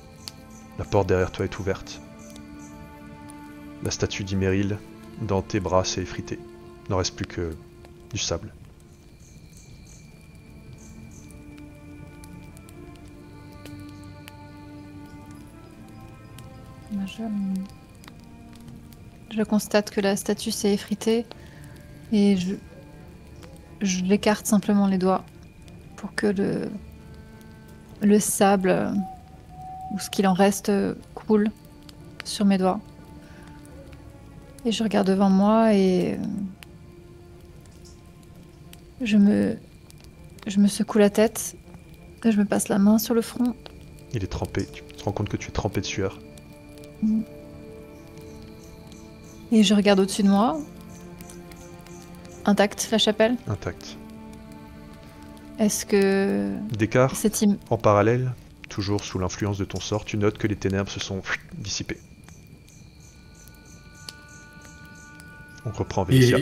Speaker 2: La porte derrière toi est ouverte. La statue d'Iméril, dans tes bras, s'est effritée. Il n'en reste plus que du sable.
Speaker 6: Je constate que la statue s'est effritée et je l'écarte simplement les doigts pour que le sable ou ce qu'il en reste coule sur mes doigts. Et je regarde devant moi et je me secoue la tête, et je me passe la main sur le front.
Speaker 2: Il est trempé, tu te rends compte que tu es trempé de sueur.
Speaker 6: Et je regarde au-dessus de moi. Intacte la chapelle.
Speaker 2: Intact.
Speaker 6: Est-ce que...
Speaker 2: D'écart,
Speaker 6: cette
Speaker 2: en parallèle, toujours sous l'influence de ton sort, tu notes que les ténèbres se sont dissipées. On reprend Vénétia.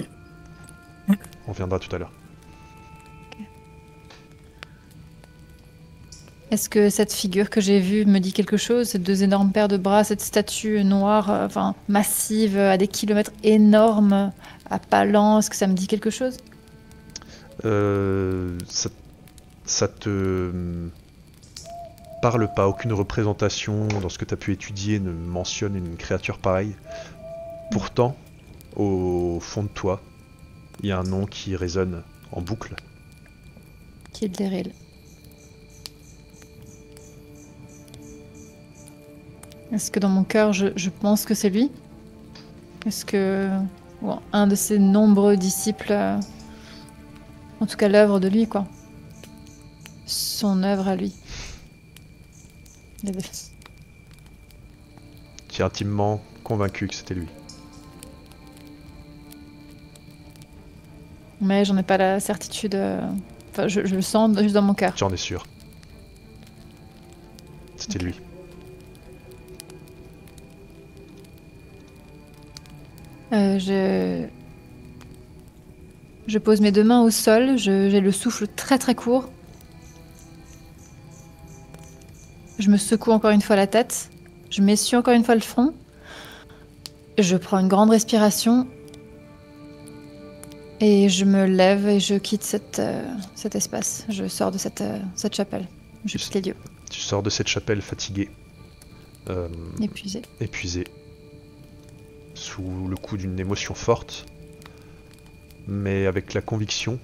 Speaker 2: On reviendra tout à l'heure.
Speaker 6: Est-ce que cette figure que j'ai vue me dit quelque chose? Ces 2 énormes paires de bras, cette statue noire, massive, à des kilomètres énormes, à pas lents, est-ce que ça me dit quelque chose?
Speaker 2: Ça te parle pas, aucune représentation dans ce que tu as pu étudier ne mentionne une créature pareille. Pourtant, au fond de toi, il y a un nom qui résonne en boucle.
Speaker 6: Kil'jaeden. Est-ce que dans mon cœur, je pense que c'est lui? Est-ce que un de ses nombreux disciples, en tout cas l'œuvre de lui, quoi. Son œuvre à lui.
Speaker 2: Tu es intimement convaincu que c'était lui.
Speaker 6: Mais j'en ai pas la certitude. Enfin, je le sens juste dans mon cœur.
Speaker 2: Tu en es sûr. C'était lui.
Speaker 6: Je pose mes 2 mains au sol, j'ai le souffle très très court. Je me secoue encore une fois la tête, je m'essuie encore une fois le front. Je prends une grande respiration et je me lève et je quitte cet espace. Je sors de cette chapelle. Je quitte les lieux.
Speaker 2: Tu sors de cette chapelle fatigué. Épuisé. Sous le coup d'une émotion forte, mais avec la conviction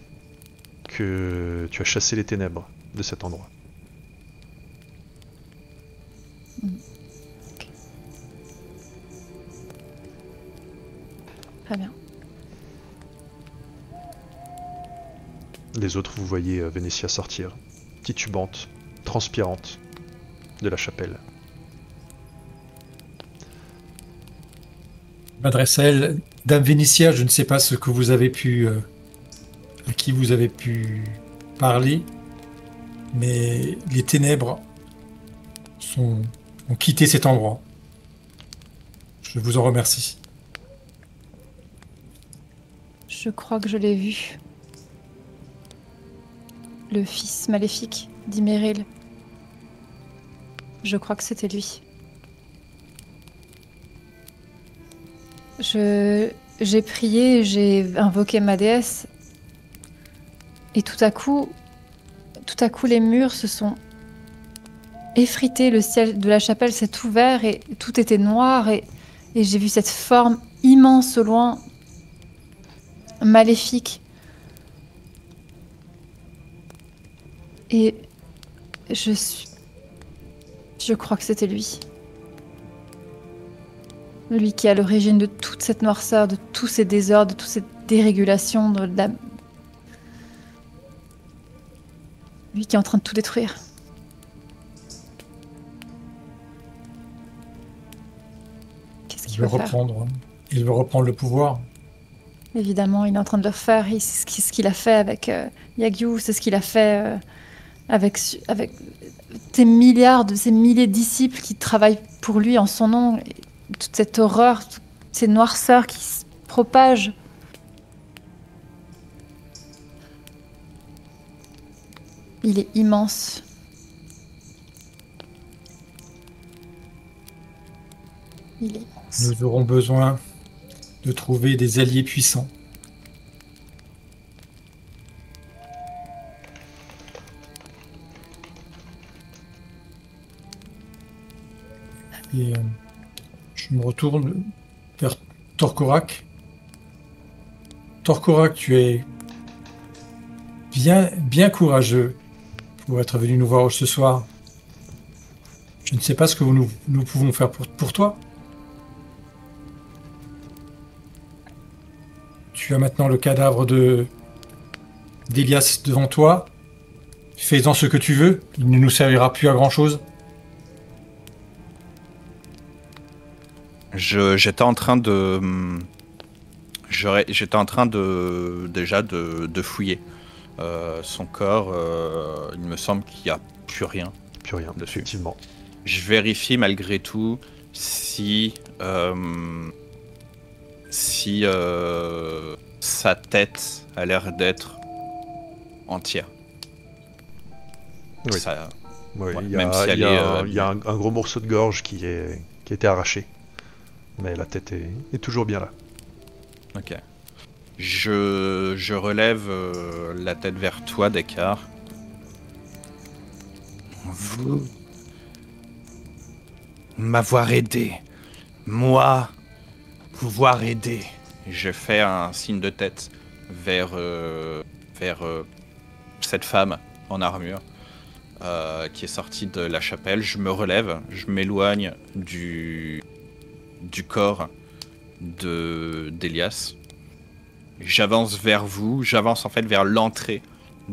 Speaker 2: que tu as chassé les ténèbres de cet endroit.
Speaker 6: Okay. Très bien.
Speaker 2: Les autres, vous voyez Vénétia sortir, titubante, transpirante, de la chapelle.
Speaker 4: m'adresse à elle. Dame Vénitia, je ne sais pas ce que vous avez pu... à qui vous avez pu parler, mais les ténèbres ont quitté cet endroit. Je vous en remercie.
Speaker 6: Je crois que je l'ai vu. Le fils maléfique d'Iméril. Je crois que c'était lui. J'ai prié, j'ai invoqué ma déesse. Et tout à coup, les murs se sont effrités. Le ciel de la chapelle s'est ouvert et tout était noir. Et j'ai vu cette forme immense au loin, maléfique. Et je crois que c'était lui. Lui qui est à l'origine de toute cette noirceur, de tous ces désordres, de toute cette dérégulation, lui qui est en train de tout détruire. Qu'est-ce qu'il veut faire ?
Speaker 4: Il veut reprendre le pouvoir.
Speaker 6: Évidemment, il est en train de le faire. C'est ce qu'il a fait avec Yagyu, c'est ce qu'il a fait avec ces milliers de disciples qui travaillent pour lui en son nom. Et toute cette horreur, toutes ces noirceurs qui se propagent. Il est immense. Il est immense.
Speaker 4: Nous aurons besoin de trouver des alliés puissants. Et je me retourne vers Torkorak. Torkorak, tu es bien courageux pour être venu nous voir ce soir. Je ne sais pas ce que nous pouvons faire pour toi. Tu as maintenant le cadavre d'Elias devant toi. Fais-en ce que tu veux. Il ne nous servira plus à grand-chose.
Speaker 7: J'étais en train de fouiller son corps. Il me semble qu'il n'y a plus rien.
Speaker 2: Plus rien,
Speaker 7: dessus.
Speaker 2: effectivement.
Speaker 7: Je vérifie malgré tout si sa tête a l'air d'être entière.
Speaker 2: Oui.
Speaker 7: Ça,
Speaker 2: Oui,
Speaker 7: ouais,
Speaker 2: il y
Speaker 7: même
Speaker 2: a,
Speaker 7: si
Speaker 2: il
Speaker 7: elle
Speaker 2: y a
Speaker 7: est,
Speaker 2: un- il y a un gros morceau de gorge qui a été arraché. Mais la tête est toujours bien là.
Speaker 7: Ok. Je relève la tête vers toi, Descartes. Vous m'avoir aidé. Moi, pouvoir aider. Je fais un signe de tête vers cette femme en armure qui est sortie de la chapelle. Je me relève, je m'éloigne du corps d'Elias. J'avance vers vous, j'avance en fait vers l'entrée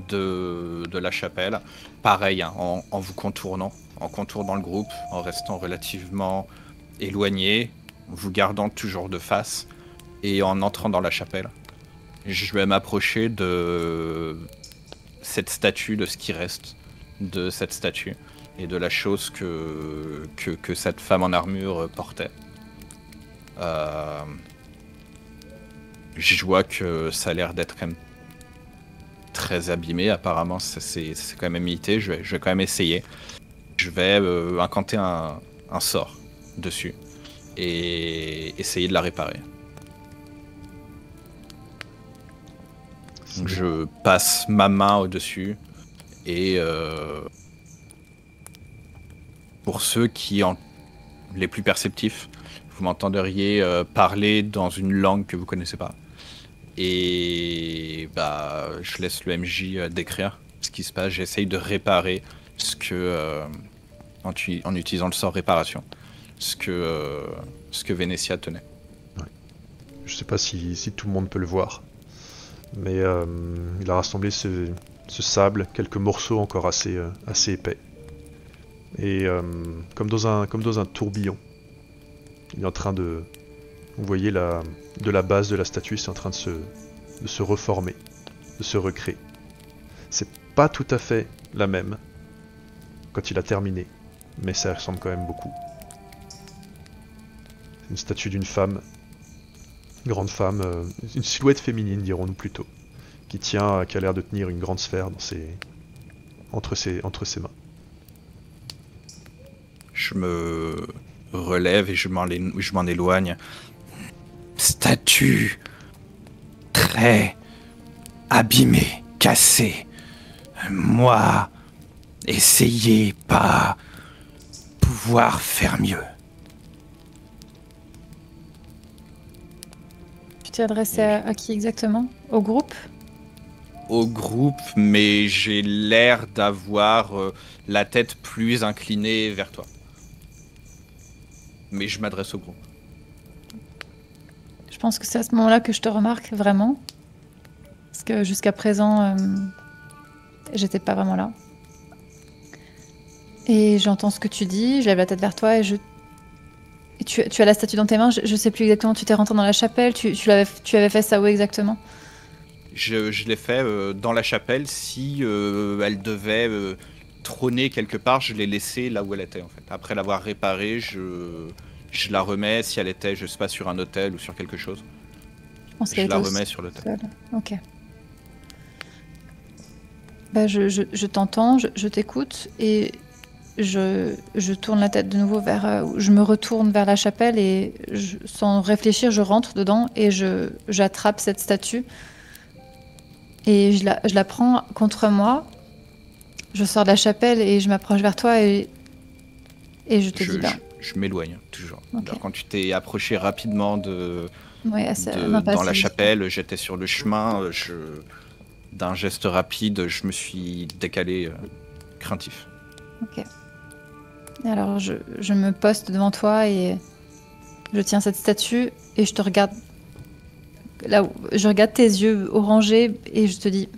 Speaker 7: de la chapelle. Pareil, hein, en vous contournant, en contournant le groupe, en restant relativement éloigné, vous gardant toujours de face, et en entrant dans la chapelle. Je vais m'approcher de cette statue, de ce qui reste de cette statue, et de la chose que cette femme en armure portait. Je vois que ça a l'air d'être quand même très abîmé. Apparemment, c'est quand même imité. Je vais quand même essayer. Je vais incanter un sort dessus et essayer de la réparer. Donc, je passe ma main au-dessus et pour ceux qui les plus perceptifs, vous m'entendriez parler dans une langue que vous connaissez pas. Et bah, je laisse le MJ décrire ce qui se passe. J'essaye de réparer ce que, en utilisant le sort réparation, ce que Vénétia tenait.
Speaker 2: Ouais. Je sais pas si tout le monde peut le voir, mais il a rassemblé ce sable, quelques morceaux encore assez épais, et comme dans un tourbillon, il est en train de Vous voyez de la base de la statue, c'est en train de se reformer, de se recréer. C'est pas tout à fait la même quand il a terminé, mais ça ressemble quand même beaucoup. C'est une statue d'une femme, une grande femme, une silhouette féminine dirons-nous plutôt, qui a l'air de tenir une grande sphère entre ses mains.
Speaker 7: Je me relève et je m'en éloigne. Statue très abîmée, cassée. Moi, essayez pas pouvoir faire mieux.
Speaker 6: Tu t'es adressé à qui exactement? Au groupe?
Speaker 7: Au groupe, mais j'ai l'air d'avoir la tête plus inclinée vers toi. Mais je m'adresse au groupe.
Speaker 6: Je pense que c'est à ce moment-là que je te remarque vraiment. Parce que jusqu'à présent, j'étais pas vraiment là. Et j'entends ce que tu dis, je lève la tête vers toi et tu as la statue dans tes mains, je sais plus exactement, tu t'es rentré dans la chapelle, tu avais fait ça où exactement?
Speaker 7: Je l'ai fait dans la chapelle. Si elle devait trôner quelque part, je l'ai laissée là où elle était en fait. Après l'avoir réparée, je la remets si elle était, je sais pas, sur un hôtel ou sur quelque chose. Je la remets sur l'hôtel.
Speaker 6: Ok. Bah je t'entends, je t'écoute et je tourne la tête de nouveau je me retourne vers la chapelle et sans réfléchir, je rentre dedans et j'attrape cette statue et je la prends contre moi. Je sors de la chapelle et je m'approche vers toi et je te dis
Speaker 7: je m'éloigne toujours.
Speaker 6: Okay.
Speaker 7: Quand tu t'es approché rapidement dans la chapelle, j'étais sur le chemin, d'un geste rapide, je me suis décalé craintif.
Speaker 6: Ok. Et alors je me poste devant toi et je tiens cette statue et je te regarde. Là où je regarde tes yeux orangés et je te dis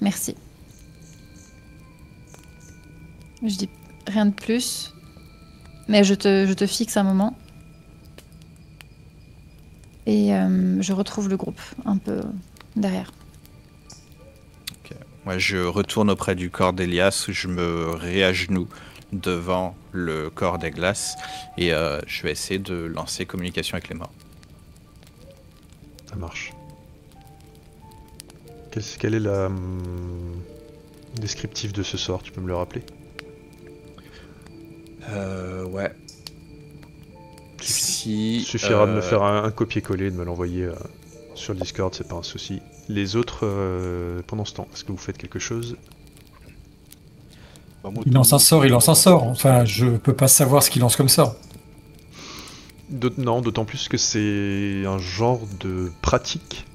Speaker 6: merci. Je dis rien de plus, mais je te fixe un moment. Et je retrouve le groupe un peu derrière.
Speaker 7: Okay. Moi, je retourne auprès du corps d'Elias, où je me réagenouille devant le corps des glaces et je vais essayer de lancer communication avec les morts.
Speaker 2: Ça marche. Quel est la descriptif de ce sort? Tu peux me le rappeler?
Speaker 7: Ouais.
Speaker 2: Il suffira de me faire un copier-coller, de me l'envoyer sur le Discord, c'est pas un souci. Les autres, pendant ce temps, est-ce que vous faites quelque chose?
Speaker 4: Il lance un sort. Enfin, je peux pas savoir ce qu'il lance comme sort.
Speaker 2: Non, d'autant plus que c'est un genre de pratique.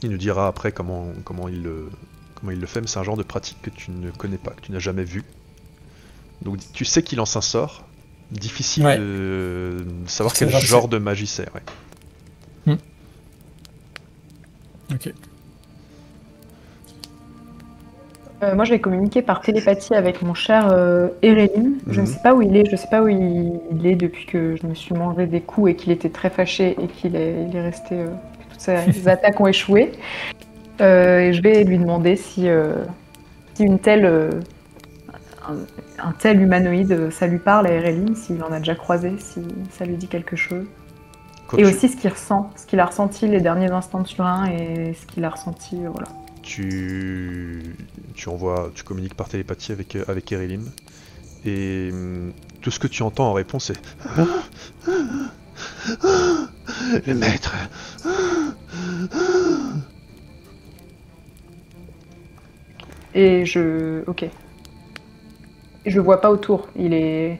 Speaker 2: Il nous dira après comment il le fait, mais c'est un genre de pratique que tu ne connais pas, que tu n'as jamais vu. Donc tu sais qu'il lance un sort. Difficile de savoir quel genre de magie c'est. Ouais.
Speaker 4: Ok.
Speaker 1: Moi, je vais communiquer par télépathie avec mon cher Erelim. Je ne sais pas où il est. Je sais pas où il est depuis que je me suis mangé des coups et qu'il était très fâché et qu'il est resté. Toutes ses attaques ont échoué. Et je vais lui demander si une telle, un tel humanoïde, ça lui parle à Erelim, s'il en a déjà croisé, si ça lui dit quelque chose. Aussi ce qu'il ressent, ce qu'il a ressenti les derniers instants de Surin et ce qu'il a ressenti, voilà.
Speaker 2: Tu communiques par télépathie avec Erelim et tout ce que tu entends en réponse c'est le maître.
Speaker 1: Et ok. Et je le vois pas autour. Il est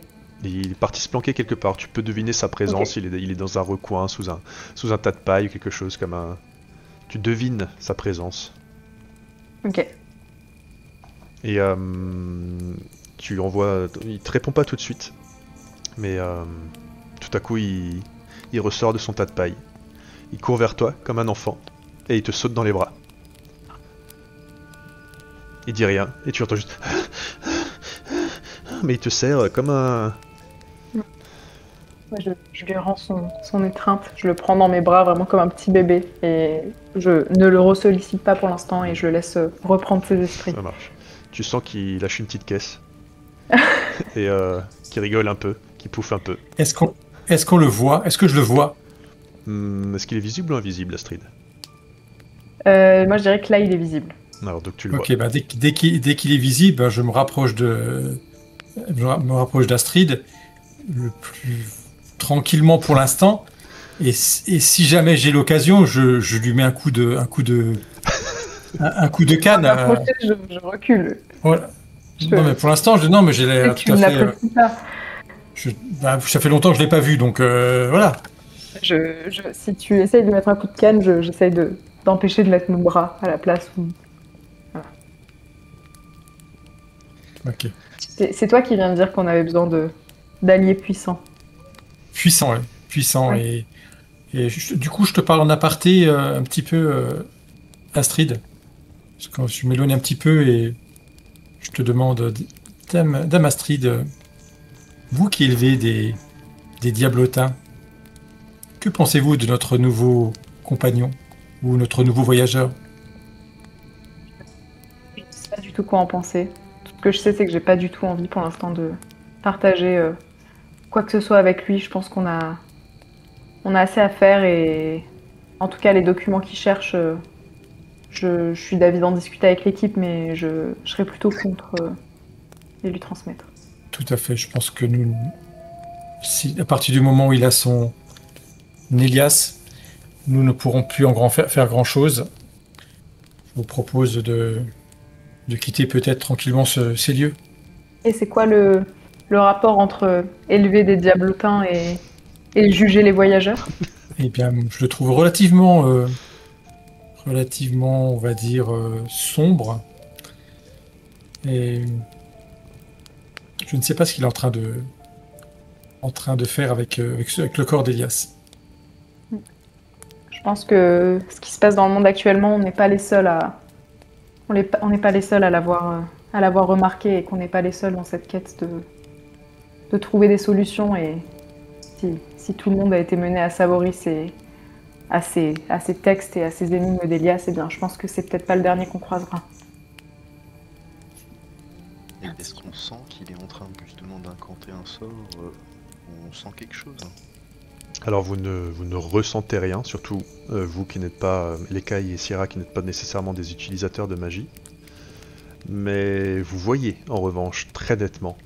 Speaker 2: parti se planquer quelque part. Tu peux deviner sa présence. Okay. Il est dans un recoin sous un tas de paille ou quelque chose comme un. Tu devines sa présence.
Speaker 1: Ok.
Speaker 2: Et tu envoies. Il te répond pas tout de suite, mais tout à coup il ressort de son tas de paille. Il court vers toi comme un enfant et il te saute dans les bras. Il dit rien et tu entends juste. Mais il te serre comme un.
Speaker 1: Ouais, je lui rends son étreinte, je le prends dans mes bras vraiment comme un petit bébé et je ne le ressollicite pas pour l'instant et je le laisse reprendre ses esprits.
Speaker 2: Ça marche. Tu sens qu'il lâche une petite caisse et qu'il rigole un peu, qu'il pouffe un peu.
Speaker 4: Est-ce qu'on le voit? Est-ce que je le vois?
Speaker 2: Est-ce qu'il est visible ou invisible, Astrid?
Speaker 1: Moi je dirais que là il est visible.
Speaker 2: Alors donc tu le
Speaker 4: Ok, bah dès qu'il est visible, bah, je me rapproche d'Astrid le plus tranquillement pour l'instant. Et si jamais j'ai l'occasion, je lui mets un coup de canne.
Speaker 1: Je recule.
Speaker 4: Voilà. Non mais pour l'instant, non mais j'ai l'air
Speaker 1: Tu
Speaker 4: tout à
Speaker 1: ne
Speaker 4: fait.
Speaker 1: l'apprécies pas.
Speaker 4: Ça fait longtemps que je l'ai pas vu, donc voilà.
Speaker 1: Si tu essayes de mettre un coup de canne, j'essaye d'empêcher de mettre mon bras à la place où. Voilà.
Speaker 4: Ok.
Speaker 1: C'est toi qui viens de dire qu'on avait besoin d'alliés puissants.
Speaker 4: Puissant, ouais. Puissant.
Speaker 1: Ouais.
Speaker 4: Et du coup, je te parle en aparté un petit peu, Astrid. Parce que je m'éloigne un petit peu et je te demande, Dame Astrid, vous qui élevez des diablotins, que pensez-vous de notre nouveau compagnon ou notre nouveau voyageur?
Speaker 1: Je ne sais pas du tout quoi en penser. Tout ce que je sais, c'est que j'ai pas du tout envie pour l'instant de partager quoi que ce soit avec lui. Je pense qu'on a assez à faire et en tout cas les documents qu'il cherche, je suis d'avis d'en discuter avec l'équipe, mais je serais plutôt contre les lui transmettre.
Speaker 4: Tout à fait. Je pense que à partir du moment où il a son Elias, nous ne pourrons plus faire grand-chose. Je vous propose de quitter peut-être tranquillement ces lieux.
Speaker 1: Et c'est quoi le rapport entre élever des diablotins et juger les voyageurs?
Speaker 4: Eh bien, je le trouve relativement, on va dire, sombre. Et je ne sais pas ce qu'il est en train de faire avec le corps d'Elias.
Speaker 1: Je pense que ce qui se passe dans le monde actuellement, on n'est pas les seuls on n'est pas les seuls à l'avoir remarqué et qu'on n'est pas les seuls dans cette quête de trouver des solutions. Et si tout le monde a été mené à Savoris à ces textes et à ces énigmes d'Elias, eh bien, je pense que c'est peut-être pas le dernier qu'on croisera.
Speaker 3: Et est-ce qu'on sent qu'il est en train justement d'incanter un sort? On sent quelque chose?
Speaker 2: Alors vous ne ressentez rien, surtout vous qui n'êtes pas, Lekai et Sierra qui n'êtes pas nécessairement des utilisateurs de magie. Mais vous voyez en revanche très nettement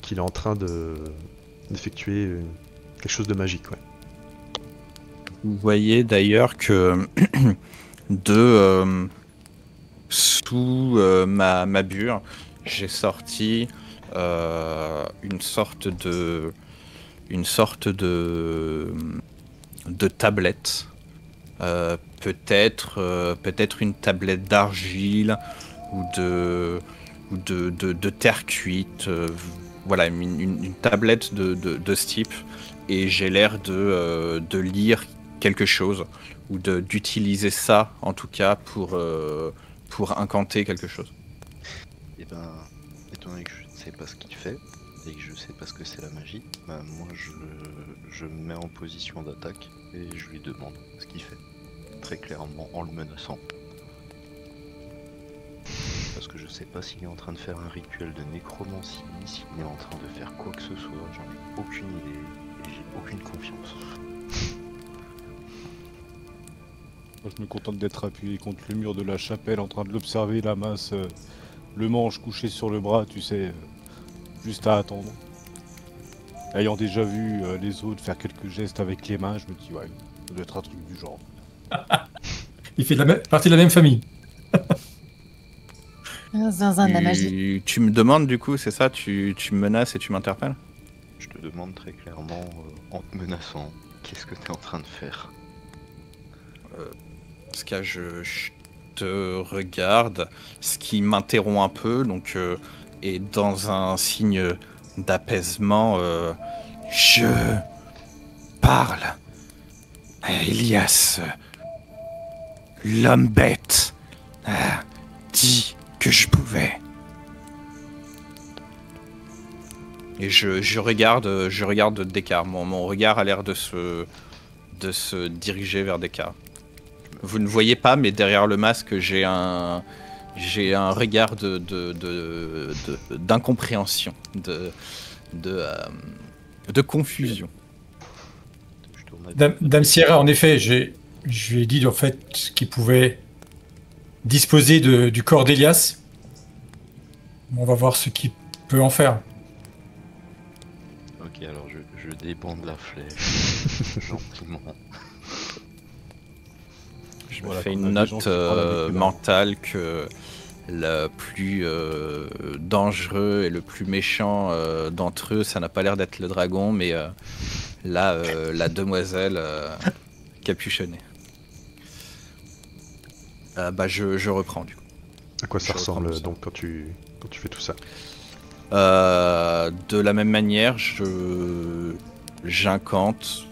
Speaker 2: qu'il est en train d'effectuer quelque chose de magique. Ouais.
Speaker 7: Vous voyez d'ailleurs que sous ma bure, j'ai sorti une sorte de tablette, peut-être une tablette d'argile ou de terre cuite, voilà, une tablette de ce type, et j'ai l'air de lire quelque chose ou d'utiliser ça en tout cas pour incanter quelque chose.
Speaker 3: Et ben, étant donné que je ne sais pas ce qu'il fait et que je sais pas ce que c'est la magie, bah moi je me mets en position d'attaque et je lui demande ce qu'il fait, très clairement en le menaçant. Parce que je sais pas s'il est en train de faire un rituel de nécromancie, s'il est en train de faire quoi que ce soit, j'en ai aucune idée et j'ai aucune confiance.
Speaker 5: Moi, je me contente d'être appuyé contre le mur de la chapelle en train de l'observer, la masse, le manche couché sur le bras, tu sais, juste à attendre. Ayant déjà vu les autres faire quelques gestes avec les mains, je me dis, ouais, ça doit être un truc du genre.
Speaker 4: Il fait partie de la même famille.
Speaker 6: Zinzin de la magie.
Speaker 7: Tu me demandes du coup, c'est ça, tu me menaces et tu m'interpelles?
Speaker 3: Je te demande très clairement, en te menaçant, qu'est-ce que tu es en train de faire?
Speaker 7: Parce que je te regarde, ce qui m'interrompt un peu, donc, et dans un signe d'apaisement, je parle à Elias, l'homme bête, dit que je pouvais Et je regarde Descartes. Mon regard a l'air de se diriger vers Descartes. Vous ne voyez pas, mais derrière le masque, j'ai un regard d'incompréhension, de confusion.
Speaker 4: Dame Sierra, en effet, je lui ai dit en fait qu'il pouvait disposer du corps d'Elias. On va voir ce qu'il peut en faire.
Speaker 3: Ok, alors je débande la flèche. Gentiment.
Speaker 7: Je me fais une note mentale que le plus dangereux et le plus méchant d'entre eux, ça n'a pas l'air d'être le dragon, mais la demoiselle capuchonnée. Je reprends du coup.
Speaker 2: À quoi ça ressemble donc quand tu fais tout ça?
Speaker 7: De la même manière, j'incante,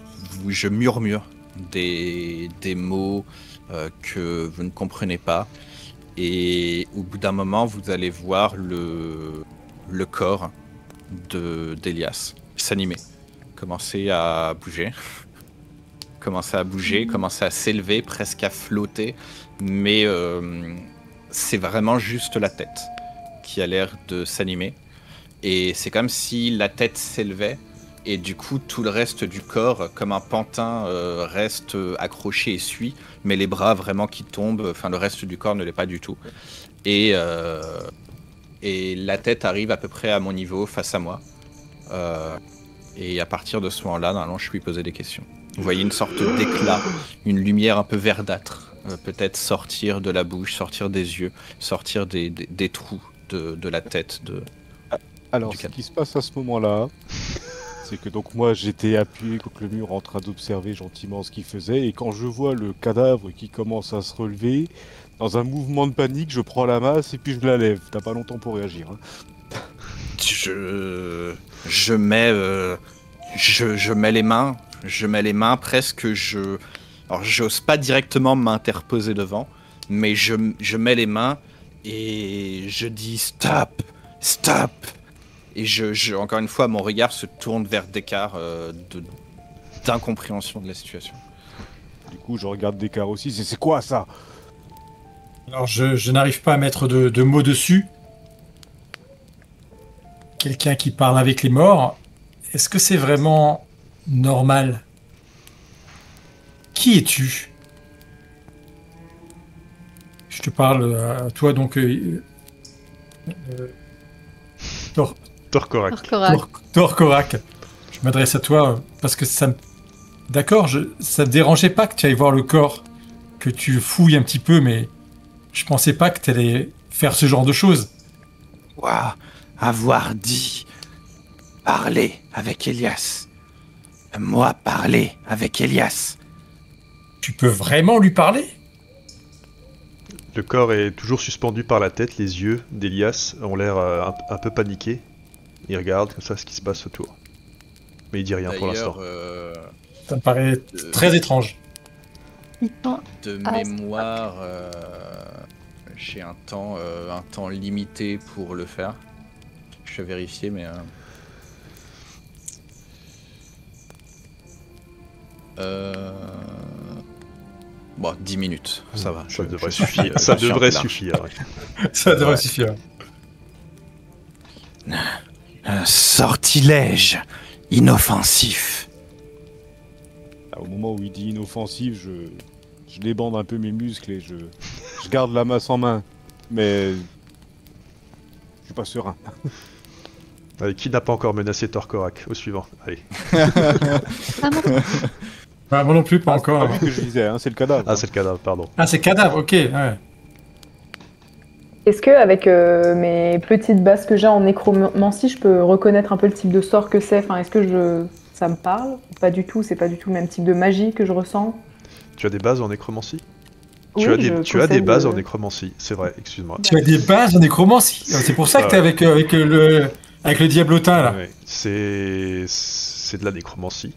Speaker 7: je murmure des mots que vous ne comprenez pas, et au bout d'un moment, vous allez voir le corps d'Elias s'animer, commencer à bouger, commencer à s'élever, presque à flotter, mais c'est vraiment juste la tête qui a l'air de s'animer. Et c'est comme si la tête s'élevait et du coup tout le reste du corps, comme un pantin, reste accroché et suit, mais les bras vraiment qui tombent, enfin le reste du corps ne l'est pas du tout. Et la tête arrive à peu près à mon niveau, face à moi. Et à partir de ce moment-là, normalement, je peux lui poser des questions. Vous voyez une sorte d'éclat, une lumière un peu verdâtre, peut-être sortir de la bouche, sortir des yeux, sortir des trous de la tête de...
Speaker 5: Alors, ce qui se passe à ce moment-là, c'est que donc moi j'étais appuyé contre le mur en train d'observer gentiment ce qu'il faisait, et quand je vois le cadavre qui commence à se relever, dans un mouvement de panique, je prends la masse et puis je la lève. T'as pas longtemps pour réagir. Hein.
Speaker 7: Je mets les mains presque. Alors j'ose pas directement m'interposer devant, mais je mets les mains et je dis stop, stop. Et encore une fois, mon regard se tourne vers Descartes d'incompréhension de la situation.
Speaker 5: Du coup, je regarde Descartes aussi. C'est quoi ça?
Speaker 4: Alors, je n'arrive pas à mettre de mots dessus. Quelqu'un qui parle avec les morts, est-ce que c'est vraiment normal? Qui es-tu? Je te parle à toi, donc...
Speaker 2: Torkorak.
Speaker 4: Torkorak. Je m'adresse à toi parce que ça me... D'accord, ça te dérangeait pas que tu ailles voir le corps, que tu fouilles un petit peu, mais je pensais pas que tu allais faire ce genre de choses.
Speaker 7: Waouh, avoir dit parler avec Elias. Moi parler avec Elias.
Speaker 4: Tu peux vraiment lui parler?
Speaker 2: Le corps est toujours suspendu par la tête, les yeux d'Elias ont l'air un peu paniqués. Il regarde comme ça ce qui se passe autour. Mais il dit rien pour l'instant.
Speaker 4: Ça me paraît très étrange.
Speaker 7: De mémoire, j'ai un temps limité pour le faire. Je vais vérifier, mais... Bon, 10 minutes, ça va.
Speaker 2: Ça devrait suffire. Ça devrait suffire.
Speaker 4: Ça devrait suffire.
Speaker 7: Sortilège inoffensif.
Speaker 5: Au moment où il dit inoffensif, je débande un peu mes muscles et je garde la masse en main. Mais je suis pas serein.
Speaker 2: Allez, qui n'a pas encore menacé Torkorak? Au suivant. Allez.
Speaker 4: Moi non plus, pas encore.
Speaker 5: C'est pas lui que je disais, hein, c'est le cadavre.
Speaker 2: Ah, c'est le cadavre, pardon.
Speaker 4: Ah, c'est le cadavre, ok. Ouais.
Speaker 1: Est-ce que avec mes petites bases que j'ai en nécromancie, je peux reconnaître un peu le type de sort que c'est? Enfin, est-ce que ça me parle? Pas du tout, c'est pas du tout le même type de magie que je ressens.
Speaker 2: Tu as des bases en nécromancie?
Speaker 1: Oui,
Speaker 2: tu as des bases en nécromancie, c'est vrai, excuse-moi.
Speaker 4: Tu as des bases en nécromancie. C'est pour ça que t'es avec le diablotin, là.
Speaker 2: Ouais, c'est de la nécromancie.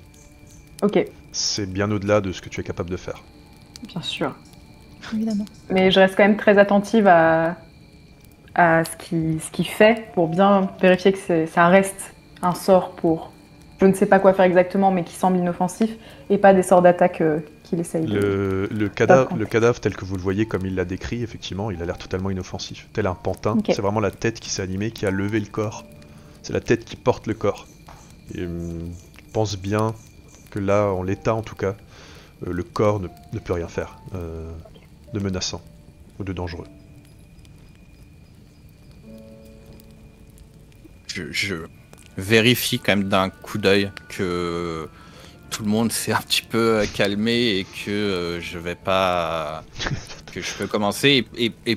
Speaker 1: Ok,
Speaker 2: C'est bien au-delà de ce que tu es capable de faire.
Speaker 1: bien sûr.
Speaker 6: Évidemment.
Speaker 1: Mais je reste quand même très attentive à ce qu'il fait pour bien vérifier que ça reste un sort pour je ne sais pas quoi faire exactement, mais qui semble inoffensif, et pas des sorts d'attaque qu'il essaye de...
Speaker 2: Le cadavre tel que vous le voyez, comme il l'a décrit, effectivement, il a l'air totalement inoffensif. Tel un pantin,
Speaker 1: Ok.
Speaker 2: c'est vraiment la tête qui s'est animée, qui a levé le corps. C'est la tête qui porte le corps. Et je pense bien que là, en l'état en tout cas, le corps ne peut rien faire de menaçant ou de dangereux.
Speaker 7: Je vérifie quand même d'un coup d'œil que tout le monde s'est un petit peu calmé et que je vais pas... que je peux commencer. Et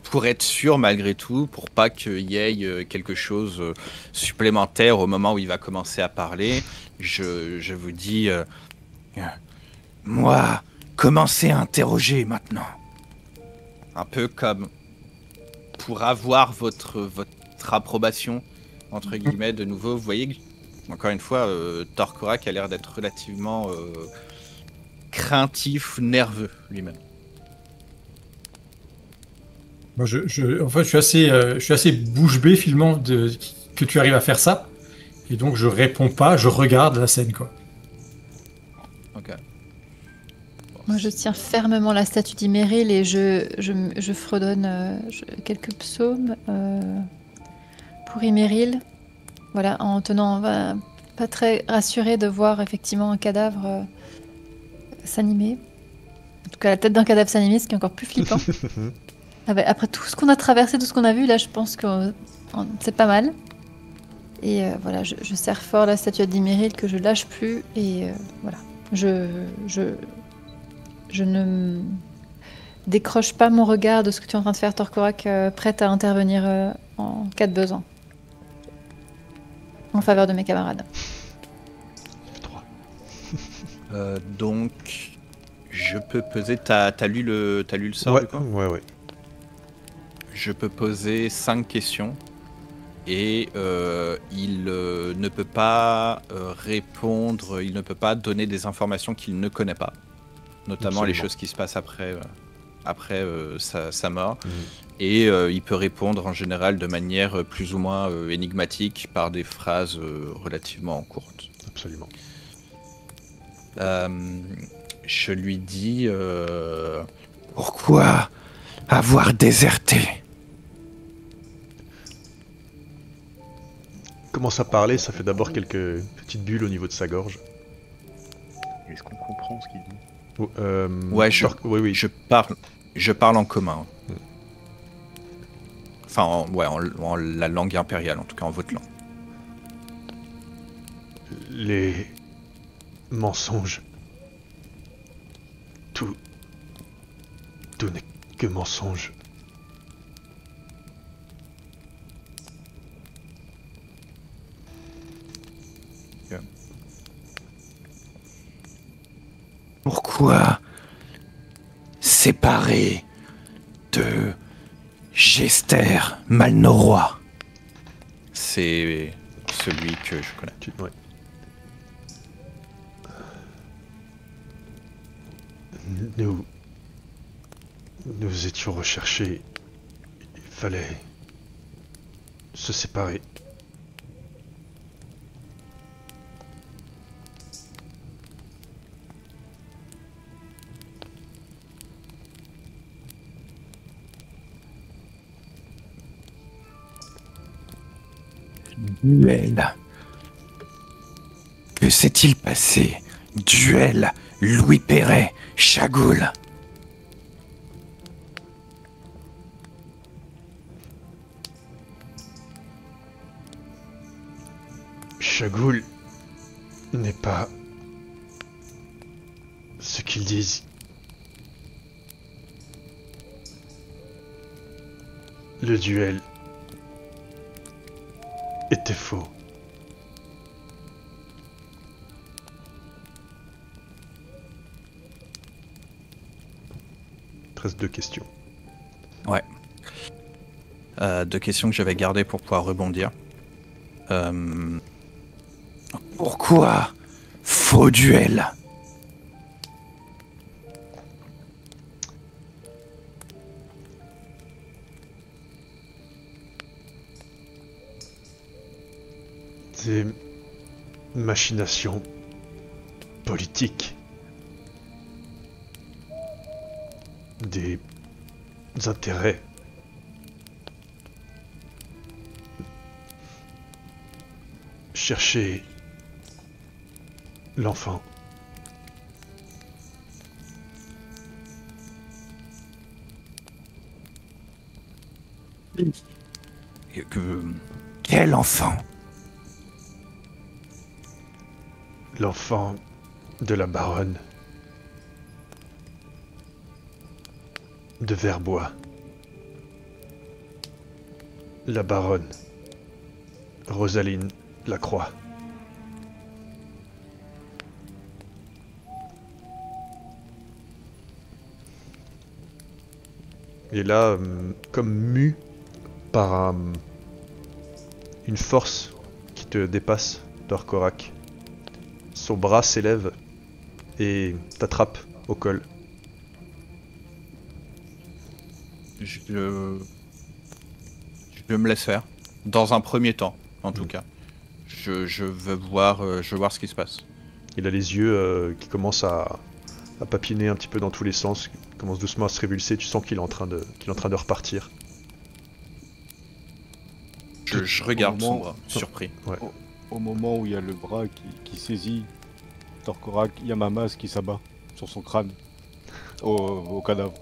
Speaker 7: pour être sûr malgré tout, pour pas qu'il y ait quelque chose supplémentaire au moment où il va commencer à parler, je vous dis... moi, commencez à interroger maintenant. Un peu comme pour avoir votre approbation, entre guillemets, de nouveau. Vous voyez, encore une fois, Torkorak a l'air d'être relativement craintif, nerveux lui-même.
Speaker 4: Moi, en fait, je suis assez bouche bée finalement que tu arrives à faire ça. Et donc, je réponds pas, je regarde la scène, quoi.
Speaker 7: Ok.
Speaker 6: Moi, je tiens fermement la statue d'Imeril et je fredonne quelques psaumes pour Imeril. Voilà, en tenant pas très rassurée de voir effectivement un cadavre s'animer. En tout cas, la tête d'un cadavre s'animer, ce qui est encore plus flippant. Après tout ce qu'on a traversé, tout ce qu'on a vu, là, je pense que c'est pas mal. Et voilà, je serre fort la statue d'Imeril que je lâche plus. Et voilà, je ne décroche pas mon regard de ce que tu es en train de faire, Torkorak, prête à intervenir en cas de besoin. En faveur de mes camarades.
Speaker 7: Donc, je peux peser... T'as lu le sort
Speaker 2: Ouais,
Speaker 7: du coup ?
Speaker 2: ouais.
Speaker 7: Je peux poser 5 questions et il ne peut pas répondre, il ne peut pas donner des informations qu'il ne connaît pas, notamment les choses qui se passent après sa mort. Et il peut répondre en général de manière plus ou moins énigmatique par des phrases relativement courtes.
Speaker 2: Absolument.
Speaker 7: Je lui dis pourquoi avoir déserté ?
Speaker 2: Commence à parler, ça fait d'abord quelques petites bulles au niveau de sa gorge.
Speaker 3: Est-ce qu'on comprend ce qu'il dit ?
Speaker 7: Ouais,
Speaker 2: oui.
Speaker 7: Je parle en commun. Enfin, en la langue impériale, en tout cas en votre langue.
Speaker 2: Les mensonges. Tout n'est que mensonge.
Speaker 7: Pourquoi séparer de Gester Malnoroy ? C'est celui que je connais.
Speaker 2: Ouais. Nous étions recherchés. Il fallait se séparer.
Speaker 7: Duel. Que s'est-il passé ? Duel Louis Perret, Chagoul.
Speaker 2: Chagoul n'est pas ce qu'ils disent. Le duel était faux. Il reste 2 questions.
Speaker 7: Ouais. 2 questions que j'avais gardées pour pouvoir rebondir. Pourquoi faux duel ?
Speaker 2: Des machinations politiques. Des intérêts. Chercher l'enfant.
Speaker 7: Et quel enfant?
Speaker 2: L'enfant de la baronne de Verbois. La baronne Rosaline Lacroix. Et là, comme mu par une force qui te dépasse, Torkorak, son bras s'élève et t'attrape au col.
Speaker 7: Je me laisse faire. Dans un premier temps, en tout cas. Je veux voir ce qui se passe.
Speaker 2: Il a les yeux qui commencent à papiner un petit peu dans tous les sens, il commence doucement à se révulser, tu sens qu'il est en train de repartir.
Speaker 7: Je regarde son bras, surpris.
Speaker 2: Ouais.
Speaker 5: Au moment où il y a le bras qui saisit Torkorak, il y a ma masse qui s'abat sur son crâne, au cadavre.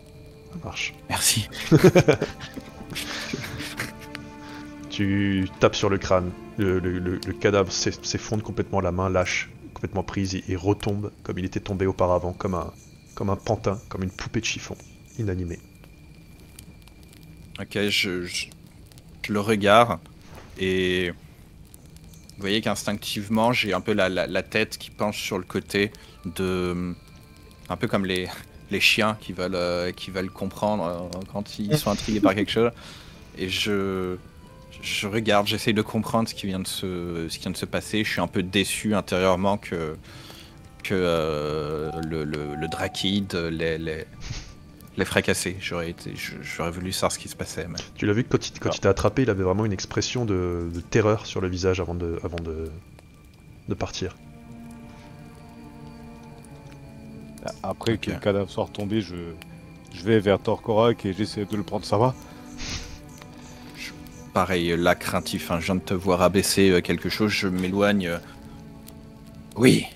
Speaker 2: Ça marche.
Speaker 7: Merci.
Speaker 2: Tu tapes sur le crâne, le cadavre s'effondre complètement, la main lâche, complètement prise, et retombe comme il était tombé auparavant, comme un pantin, comme une poupée de chiffon, inanimée.
Speaker 7: Ok, je le regarde et vous voyez qu'instinctivement j'ai un peu la tête qui penche sur le côté un peu comme les chiens qui veulent comprendre quand ils sont intrigués par quelque chose. Et je regarde, j'essaye de comprendre ce qui vient de se passer. Je suis un peu déçu intérieurement que le Drakid les fracasser. J'aurais voulu savoir ce qui se passait. Mais...
Speaker 2: Tu l'as vu que quand il t'a attrapé, il avait vraiment une expression de terreur sur le visage avant de partir.
Speaker 5: Après que le cadavre soit retombé, je vais vers Torkorak et j'essaie de le prendre, ça va?
Speaker 7: Pareil, là, craintif, je viens de te voir abaisser quelque chose, je m'éloigne. Oui.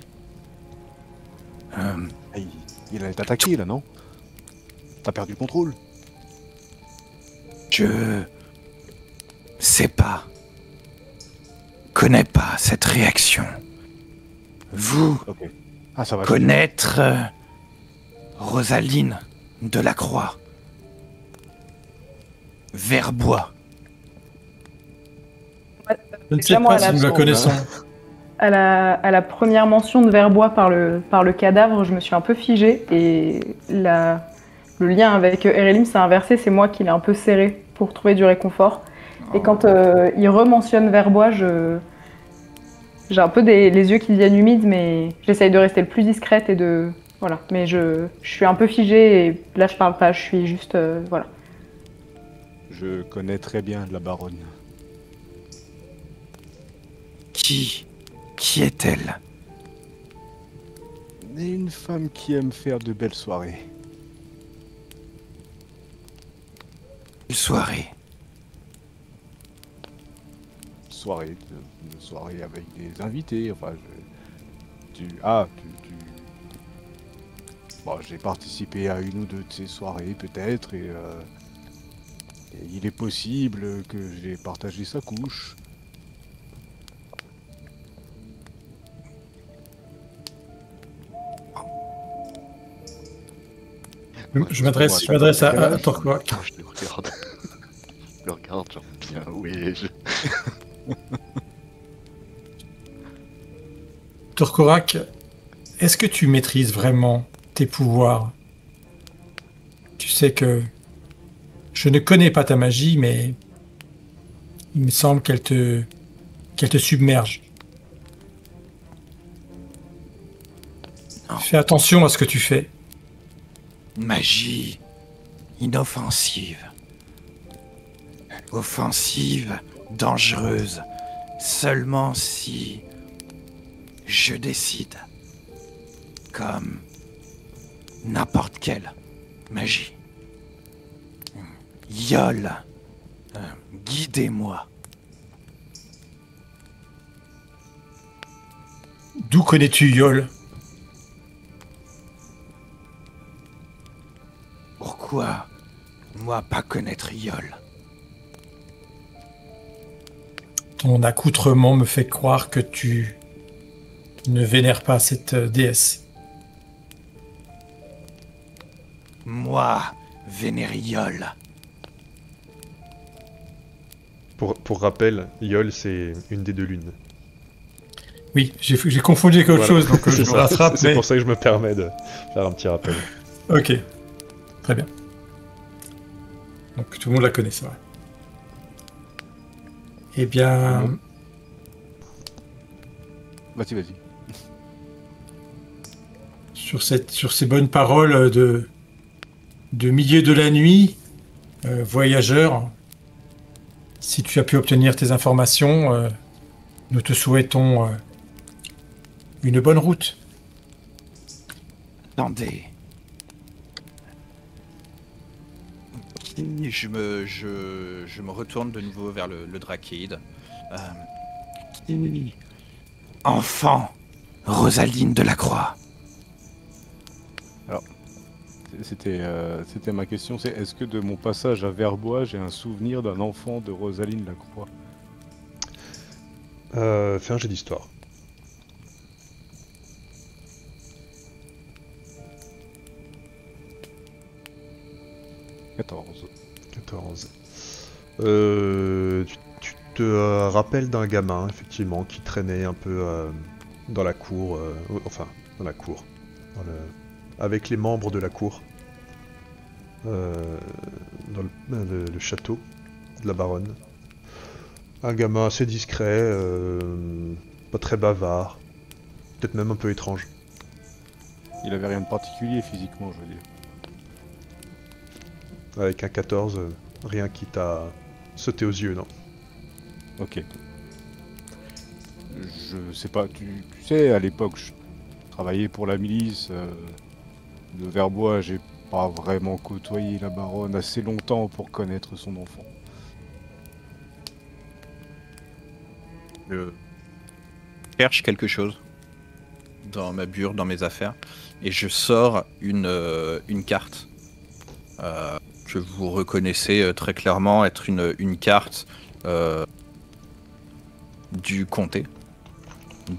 Speaker 5: Il allait t'attaquer, là, non? T'as perdu le contrôle?
Speaker 7: Je... sais pas. Connais pas cette réaction. Vous...
Speaker 5: Okay. Ah, ça va.
Speaker 7: Connaître... Rosaline de la Croix. Verbois.
Speaker 4: Je ne sais pas si nous la connaissons.
Speaker 1: À la première mention de Verbois par le cadavre, je me suis un peu figée et le lien avec Erelim s'est inversé, c'est moi qui l'ai un peu serré pour trouver du réconfort. Et quand il rementionne Verbois, j'ai un peu les yeux qui deviennent humides, mais j'essaye de rester le plus discrète et de... Voilà, mais je suis un peu figée et là je parle pas, je suis juste... voilà.
Speaker 5: Je connais très bien la baronne.
Speaker 7: Qui est-elle?
Speaker 5: Une femme qui aime faire de belles soirées.
Speaker 7: Une soirée.
Speaker 5: Une soirée avec des invités, enfin... Bon, j'ai participé à une ou deux de ces soirées, peut-être, et il est possible que j'ai partagé sa couche.
Speaker 4: Je m'adresse à Torkorak.
Speaker 3: Je le regarde. Je le regarde, genre bien, oui.
Speaker 4: Torkorak, est-ce que tu maîtrises vraiment tes pouvoirs? Tu sais que je ne connais pas ta magie, mais il me semble qu'elle te submerge.
Speaker 7: Non.
Speaker 4: Fais attention à ce que tu fais.
Speaker 7: Magie inoffensive. Offensive, dangereuse. seulement si je décide, comme n'importe quelle magie. Yol, guidez-moi.
Speaker 4: D'où connais-tu Yol?
Speaker 7: Pourquoi moi pas connaître Yol?
Speaker 4: Ton accoutrement me fait croire que tu ne vénères pas cette déesse.
Speaker 7: Moi, vénérer Yol.
Speaker 2: Pour rappel, Yol, c'est une des deux lunes.
Speaker 4: Oui, j'ai confondu avec autre chose, donc je
Speaker 2: C'est
Speaker 4: me rattrape.
Speaker 2: c'est
Speaker 4: mais-
Speaker 2: pour ça que je me permets de faire un petit rappel.
Speaker 4: Ok, très bien. Donc tout le monde la connaît, c'est vrai. Eh bien,
Speaker 5: Vas-y.
Speaker 4: sur ces bonnes paroles de milieu de la nuit, voyageur, si tu as pu obtenir tes informations, nous te souhaitons une bonne route.
Speaker 7: Attendez. Je me retourne de nouveau vers le Drakeid. Enfant, Rosaline de la Croix.
Speaker 5: C'était ma question, c'est est-ce que de mon passage à Verbois, j'ai un souvenir d'un enfant de Rosaline Lacroix?
Speaker 2: Fais un jet d'histoire.
Speaker 5: 14.
Speaker 2: 14. Tu te rappelles d'un gamin, effectivement, qui traînait un peu dans la cour, dans la cour, avec les membres de la cour, dans le château de la baronne. Un gamin assez discret, pas très bavard, peut-être même un peu étrange.
Speaker 5: Il avait rien de particulier physiquement, je veux dire.
Speaker 2: Avec un 14, rien qui t'a sauté aux yeux, non?
Speaker 5: Ok. Je sais pas, tu sais, à l'époque, je travaillais pour la milice de Verbois, j'ai pas vraiment côtoyé la baronne assez longtemps pour connaître son enfant.
Speaker 7: Je cherche quelque chose dans ma bure, dans mes affaires, et je sors une carte que vous reconnaissez très clairement être une carte du comté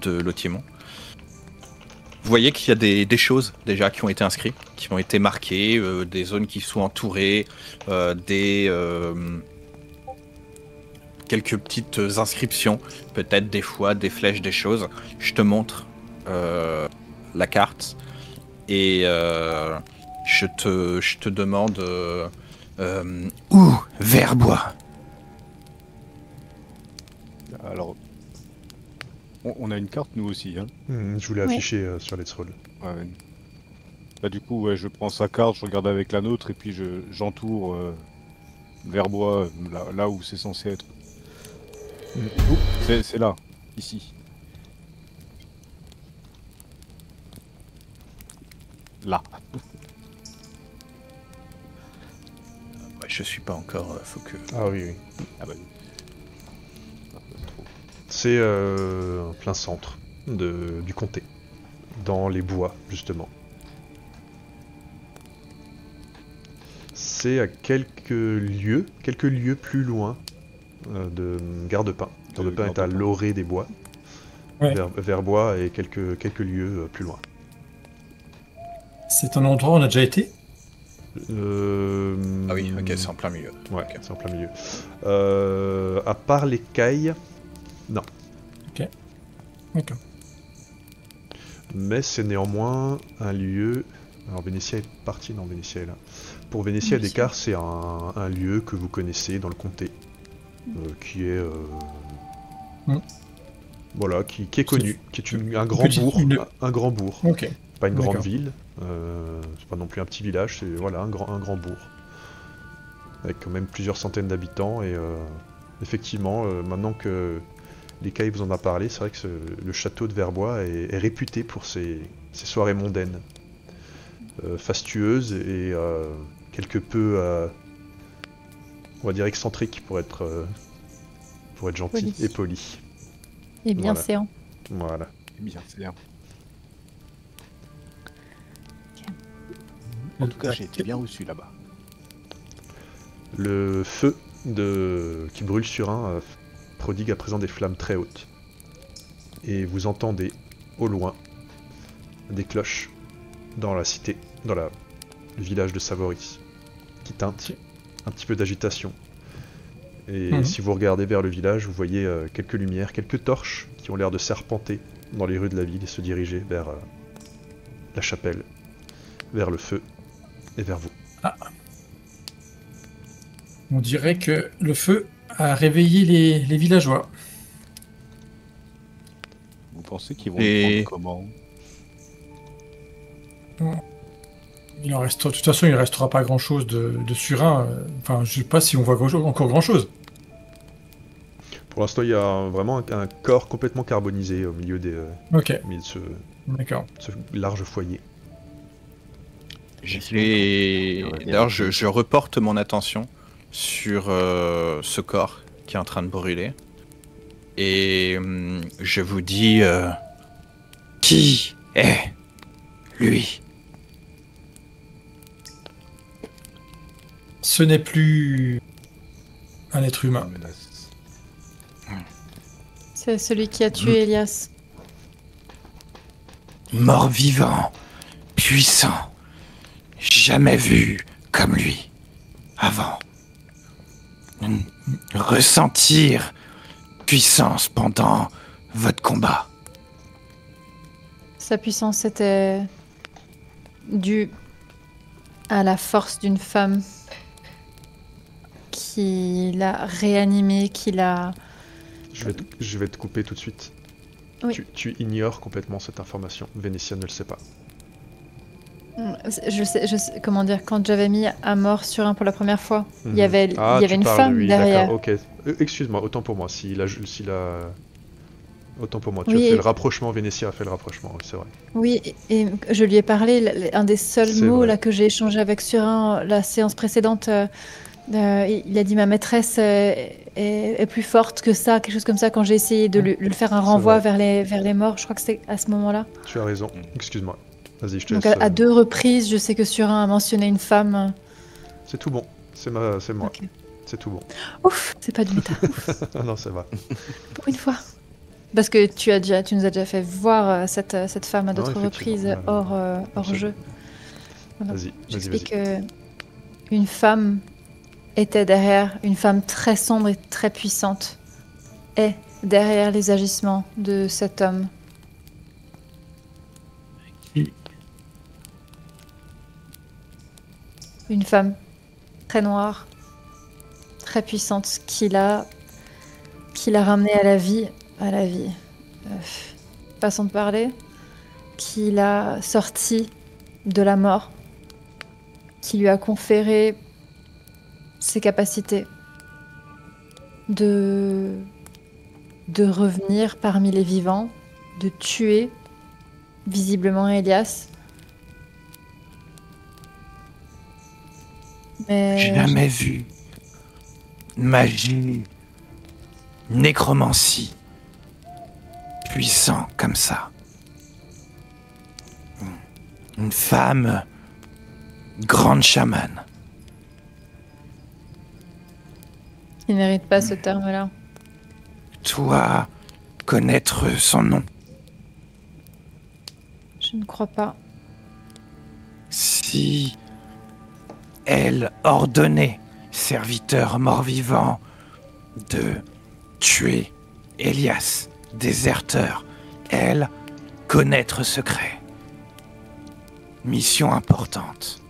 Speaker 7: de Lotiémont. Vous voyez qu'il y a des choses déjà qui ont été inscrites, qui ont été marquées, des zones qui sont entourées, quelques petites inscriptions, peut-être des fois des flèches, des choses. Je te montre la carte et je te demande où Verbois.
Speaker 5: Alors, on a une carte nous aussi, hein.
Speaker 2: Je voulais
Speaker 6: Oui.
Speaker 2: afficher sur Let's Roll.
Speaker 5: Ouais. Bah du coup, ouais, je prends sa carte, je regarde avec la nôtre et puis j'entoure Verbois là où c'est censé être. C'est là, ici. Là.
Speaker 7: Ouais, je suis pas encore, faut que...
Speaker 2: Ah oui, oui.
Speaker 5: Ah bah,
Speaker 2: C'est en plein centre du comté, dans les bois, justement. C'est à quelques lieues plus loin de Gardepin. Gardepin est à l'orée des bois.
Speaker 4: Ouais.
Speaker 2: Verbois est quelques lieues plus loin.
Speaker 4: C'est un endroit où on a déjà été?
Speaker 7: Ah oui, ok, c'est en plein milieu.
Speaker 2: Ouais,
Speaker 7: Ok.
Speaker 2: c'est en plein milieu. À part les cailles, non.
Speaker 4: D'accord.
Speaker 2: Mais c'est néanmoins un lieu... Alors Vénétia est partie, non, Vénétia est là. Pour Vénétia
Speaker 6: Vénétia.
Speaker 2: Descartes, c'est un lieu que vous connaissez dans le comté, qui est... Voilà, qui est connu, qui est un grand bourg, un grand bourg.
Speaker 4: Ok.
Speaker 2: Pas une grande
Speaker 4: D'accord.
Speaker 2: ville, c'est pas non plus un petit village, c'est voilà, un grand bourg. Avec quand même plusieurs centaines d'habitants et effectivement, maintenant que les cailles vous en a parlé, c'est vrai que le château de Verbois est réputé pour ses soirées mondaines, fastueuses et quelque peu, on va dire excentriques pour être gentil
Speaker 6: Poli.
Speaker 2: et poli.
Speaker 6: Et bien
Speaker 2: Voilà.
Speaker 6: séant.
Speaker 2: Voilà.
Speaker 5: Bien, c'est bien. En tout cas, j'ai été bien reçu là-bas.
Speaker 2: Le feu qui brûle sur prodigue à présent des flammes très hautes. Et vous entendez au loin des cloches dans la cité, dans le village de Savoris, qui teintent, un petit peu d'agitation. Et si vous regardez vers le village, vous voyez quelques lumières, quelques torches qui ont l'air de serpenter dans les rues de la ville et se diriger vers la chapelle, vers le feu et vers vous.
Speaker 4: Ah. On dirait que le feu a réveillé les villageois.
Speaker 5: Vous pensez qu'ils vont
Speaker 7: Et-
Speaker 5: le prendre comment?
Speaker 4: Il en reste, de toute façon, il ne restera pas grand-chose de Surin. Enfin, je sais pas si on voit encore grand-chose.
Speaker 2: Pour l'instant, il y a vraiment un corps complètement carbonisé au milieu
Speaker 4: Ok,
Speaker 2: au milieu de
Speaker 4: d'accord.
Speaker 2: ce large foyer.
Speaker 7: D'ailleurs, je reporte mon attention sur ce corps qui est en train de brûler. Et je vous dis... qui est lui?
Speaker 4: Ce n'est plus un être humain.
Speaker 5: Menace.
Speaker 6: C'est celui qui a tué Elias.
Speaker 7: Mort-vivant, puissant, jamais vu comme lui avant. Ressentir puissance pendant votre combat.
Speaker 6: Sa puissance était due à la force d'une femme qui l'a réanimé, qui l'a...
Speaker 2: Je vais te couper tout de suite.
Speaker 6: Oui.
Speaker 2: Tu ignores complètement cette information. Vénétia ne le sait pas.
Speaker 6: Je sais, comment dire, quand j'avais mis à mort sur un pour la première fois, il y
Speaker 2: Mhm.
Speaker 6: avait,
Speaker 2: Ah,
Speaker 6: il y avait
Speaker 2: tu
Speaker 6: une
Speaker 2: parles,
Speaker 6: femme
Speaker 2: oui,
Speaker 6: derrière.
Speaker 2: d'accord, ok. Excuse-moi, autant pour moi. Autant pour moi. Tu
Speaker 6: Oui,
Speaker 2: as fait
Speaker 6: et-
Speaker 2: le rapprochement, Vénétia a fait le rapprochement, oui, c'est vrai.
Speaker 6: Oui, et je lui ai parlé, un des seuls
Speaker 2: C'est
Speaker 6: mots
Speaker 2: vrai.
Speaker 6: là que j'ai échangé avec Surin la séance précédente, il a dit ma maîtresse est plus forte que ça, quelque chose comme ça, quand j'ai essayé de lui faire un
Speaker 2: C'est
Speaker 6: renvoi
Speaker 2: vrai.
Speaker 6: vers les morts, je crois que c'était à ce moment-là.
Speaker 2: Tu as raison. Excuse-moi. Vas-y, je te
Speaker 6: Donc
Speaker 2: laisse.
Speaker 6: à 2 reprises, je sais que Surin a mentionné une femme.
Speaker 2: C'est tout bon. C'est moi.
Speaker 6: Ok.
Speaker 2: C'est tout bon.
Speaker 6: Ouf, c'est pas du méta,
Speaker 2: Ah non, ça va.
Speaker 6: pour une fois. Parce que tu nous as déjà fait voir cette femme à
Speaker 2: Non,
Speaker 6: d'autres
Speaker 2: effectivement.
Speaker 6: reprises hors
Speaker 2: Absolument.
Speaker 6: jeu. Voilà.
Speaker 2: Vas-y.
Speaker 6: J'explique qu'une femme était derrière, une femme très sombre et très puissante est derrière les agissements de cet homme. Une femme très noire, très puissante, qui l'a ramené à la vie, façon de parler, qui l'a sorti de la mort, qui lui a conféré ses capacités de revenir parmi les vivants, de tuer visiblement Elias. Mais
Speaker 7: Jamais vu magie, nécromancie, puissant comme ça. Une femme, grande chamane.
Speaker 6: il ne mérite pas ce terme-là.
Speaker 7: Toi, connaître son nom.
Speaker 6: Je ne crois pas.
Speaker 7: Si elle ordonnait, serviteur mort-vivant, de tuer Elias, déserteur, elle, connaître secret. Mission importante.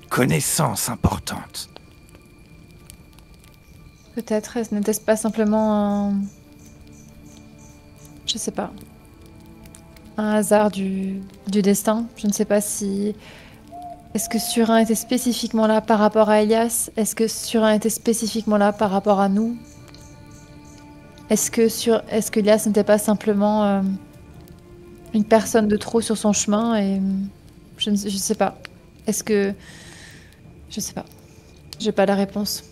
Speaker 7: Connaissance importante.
Speaker 6: Peut-être, n'était-ce pas simplement un... Je sais pas. Un hasard du destin. Je ne sais pas si... Est-ce que Surin était spécifiquement là par rapport à Elias? Est-ce que Surin était spécifiquement là par rapport à nous? Est-ce que Elias n'était pas simplement une personne de trop sur son chemin et je sais pas. Est-ce que je sais pas. J'ai pas la réponse.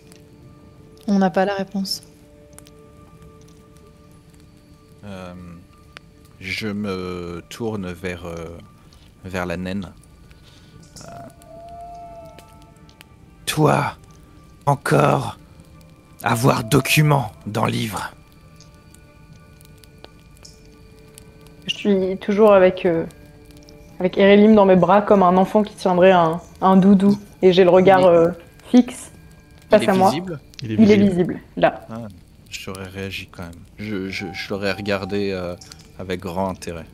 Speaker 6: On n'a pas la réponse.
Speaker 7: Je me tourne vers la naine. Toi, encore, avoir document dans le livre.
Speaker 1: Je suis toujours avec Erelim dans mes bras comme un enfant qui tiendrait un doudou. Et j'ai le regard fixe face à moi.
Speaker 7: Visible.
Speaker 1: Il est visible, là.
Speaker 7: Ah, j'aurais réagi quand même. Je l'aurais regardé avec grand intérêt.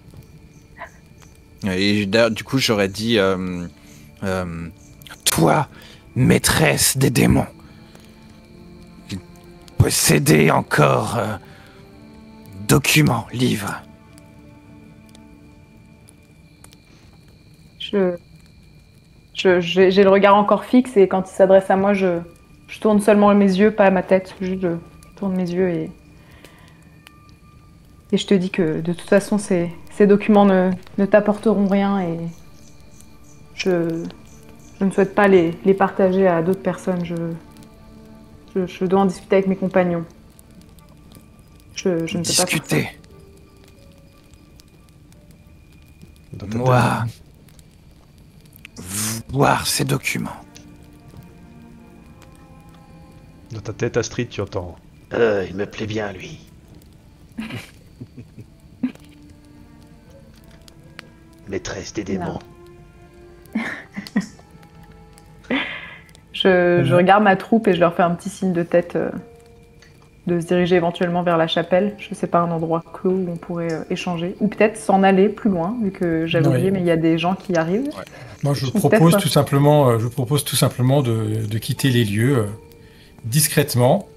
Speaker 7: Et du coup, j'aurais dit toi, maîtresse des démons, possédez encore documents, livres.
Speaker 1: J'ai le regard encore fixe et quand il s'adresse à moi, je tourne seulement mes yeux, pas ma tête. Juste je tourne mes yeux et je te dis que de toute façon, ces documents ne t'apporteront rien et je ne souhaite pas les partager à d'autres personnes. Je dois en discuter avec mes compagnons. Je ne peux pas
Speaker 7: discuter.
Speaker 2: Dans ta
Speaker 7: Moi, voir ces documents.
Speaker 2: Dans ta tête, Astrid, tu entends.
Speaker 8: Il me plaît bien, lui. Maîtresse des démons.
Speaker 1: Je regarde ma troupe et je leur fais un petit signe de tête de se diriger éventuellement vers la chapelle. Je sais pas, un endroit clos où on pourrait échanger. Ou peut-être s'en aller plus loin, vu que j'avais oublié, mais il y a des gens qui arrivent.
Speaker 7: Ouais.
Speaker 4: Moi, je propose tout simplement de quitter les lieux discrètement.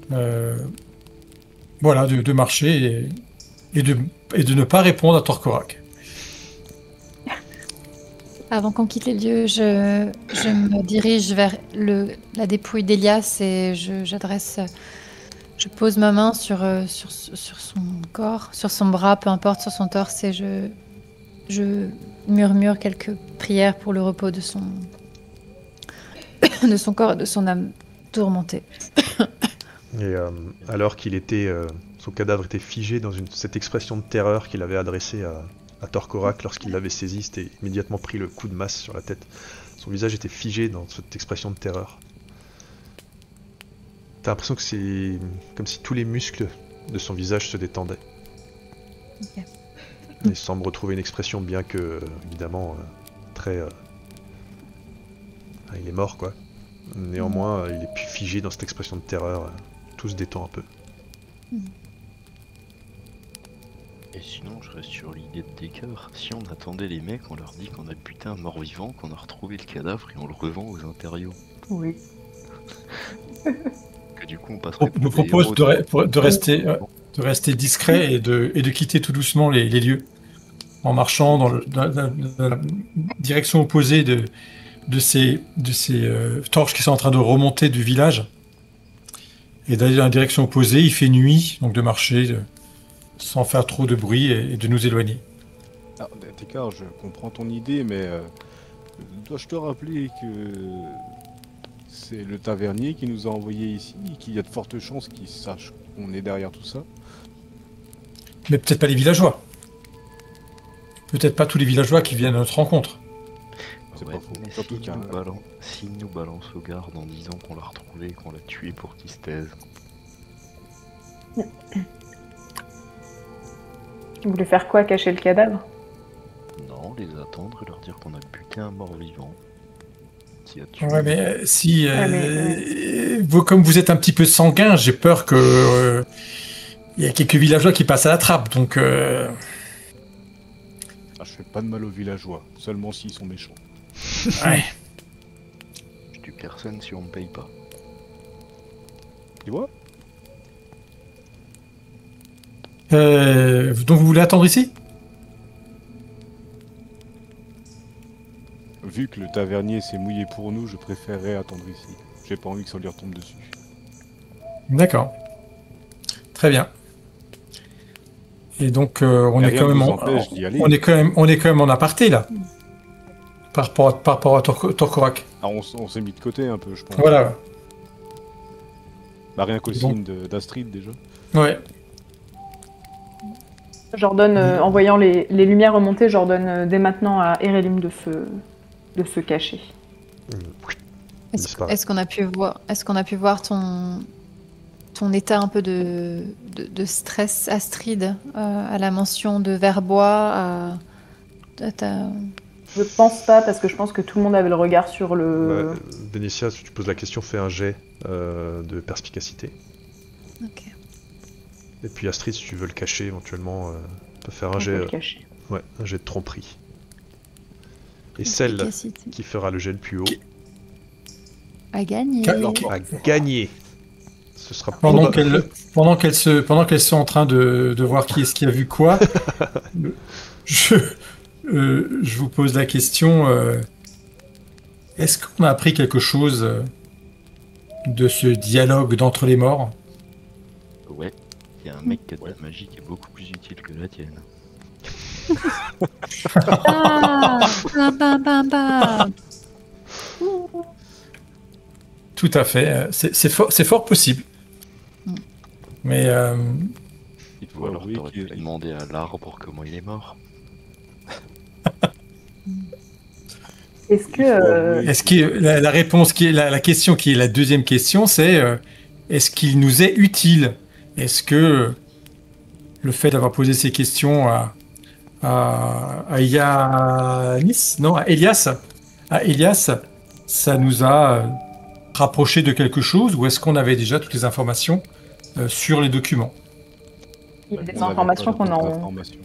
Speaker 4: Voilà, de marcher et de ne pas répondre à Torkorak.
Speaker 6: Avant qu'on quitte les lieux, je me dirige vers la dépouille d'Elias et je pose ma main sur son corps, sur son bras, peu importe, sur son torse, et je murmure quelques prières pour le repos de son corps et de son âme tourmentée.
Speaker 2: Et alors qu'il était, son cadavre était figé dans cette expression de terreur qu'il avait adressée à Torkorak lorsqu'il l'avait saisi, c'était immédiatement pris le coup de masse sur la tête. Son visage était figé dans cette expression de terreur. T'as l'impression que c'est comme si tous les muscles de son visage se détendaient.
Speaker 6: Ok.
Speaker 2: Il semble retrouver une expression, bien que, évidemment, très... il est mort, quoi. Néanmoins, il est plus figé dans cette expression de terreur. Tout se détend un peu.
Speaker 3: Et sinon, je reste sur l'idée de Descartes. Si on attendait les mecs, on leur dit qu'on a buté un mort-vivant, qu'on a retrouvé le cadavre et on le revend aux Impériaux.
Speaker 1: Oui.
Speaker 3: Que du coup, on passerait
Speaker 4: Je vous propose de rester discret et de quitter tout doucement les lieux. En marchant dans la direction opposée de ces torches qui sont en train de remonter du village. Et d'aller dans la direction opposée, il fait nuit, donc de marcher sans faire trop de bruit et de nous éloigner.
Speaker 5: Ah, Tekar, je comprends ton idée, mais dois-je te rappeler que c'est le tavernier qui nous a envoyés ici, et qu'il y a de fortes chances qu'il sache qu'on est derrière tout ça?
Speaker 4: Mais peut-être pas les villageois. Peut-être pas tous les villageois qui viennent à notre rencontre.
Speaker 5: C'est
Speaker 3: Ouais,
Speaker 5: pas faux.
Speaker 3: mais
Speaker 5: Surtout qu'un-
Speaker 3: s'il nous balance au garde en disant qu'on l'a retrouvé, qu'on l'a tué pour qu'il se taise.
Speaker 1: Vous voulez faire quoi, cacher le cadavre?
Speaker 3: Non, les attendre et leur dire qu'on a buté un mort-vivant. Qui a tué.
Speaker 4: Ouais, mais si...
Speaker 1: mais,
Speaker 4: vous, comme vous êtes un petit peu sanguin, j'ai peur que... il y a quelques villageois qui passent à la trappe, donc...
Speaker 5: Ah, je fais pas de mal aux villageois, seulement s'ils sont méchants.
Speaker 4: Ouais.
Speaker 3: Je tue personne si on me paye pas.
Speaker 5: Tu vois?
Speaker 4: Donc vous voulez attendre ici?
Speaker 5: Vu que le tavernier s'est mouillé pour nous, je préférerais attendre ici. J'ai pas envie que ça lui retombe dessus.
Speaker 4: D'accord. Très bien. Et donc, on
Speaker 5: Et
Speaker 4: est
Speaker 5: rien
Speaker 4: quand
Speaker 5: ne
Speaker 4: même
Speaker 5: vous
Speaker 4: en,
Speaker 5: empêche d'y aller.
Speaker 4: on est quand même en aparté là, par rapport à Torkorak.
Speaker 5: Ah, on s'est mis de côté un peu, je pense.
Speaker 4: Voilà.
Speaker 5: Bah, rien qu'au
Speaker 4: Bon.
Speaker 5: signe d'Astrid déjà.
Speaker 4: Ouais.
Speaker 1: J'ordonne, en voyant les lumières remonter, j'ordonne dès maintenant à Erelim de se cacher.
Speaker 2: Disparaît.
Speaker 6: Est-ce qu'on a pu voir ton état un peu de stress, Astrid, à la mention de Verbois,
Speaker 1: Je pense pas, parce que je pense que tout le monde avait le regard sur le...
Speaker 2: Vénétia, si tu poses la question, fais un jet de perspicacité.
Speaker 6: Ok.
Speaker 2: Et puis Astrid, si tu veux le cacher éventuellement, peut faire un
Speaker 1: On peut
Speaker 2: jet,
Speaker 1: le cacher.
Speaker 2: un jet de tromperie. Et celle
Speaker 6: Efficacité.
Speaker 2: qui fera le jet le plus haut
Speaker 6: À gagner.
Speaker 2: a gagné. Ce sera
Speaker 4: Pendant qu'elles sont en train de voir qui est-ce qui a vu quoi, je vous pose la question, est-ce qu'on a appris quelque chose de ce dialogue d'entre les morts?
Speaker 3: Ouais, il y a un mec qui a de la magie qui est beaucoup plus utile que la tienne.
Speaker 6: Ah, bam, bam, bam, bam.
Speaker 4: Tout à fait, c'est fort possible. Mais
Speaker 5: Il
Speaker 3: Ou
Speaker 5: faut
Speaker 3: alors
Speaker 5: avouer
Speaker 3: t'aurais pu
Speaker 5: qu'il
Speaker 3: demander à l'arbre comment il est mort.
Speaker 1: Est-ce que...
Speaker 5: Il faut avouer
Speaker 4: est-ce que la réponse qui est la question qui est la deuxième question, c'est est-ce qu'il nous est utile? Est-ce que le fait d'avoir posé ces questions à Yanis, non, à Elias, ça nous a rapproché de quelque chose, ou est-ce qu'on avait déjà toutes les informations sur les documents?
Speaker 1: Il y a des
Speaker 5: on avait
Speaker 1: informations
Speaker 5: pas
Speaker 1: qu'on
Speaker 5: d'autres
Speaker 1: en...
Speaker 5: informations.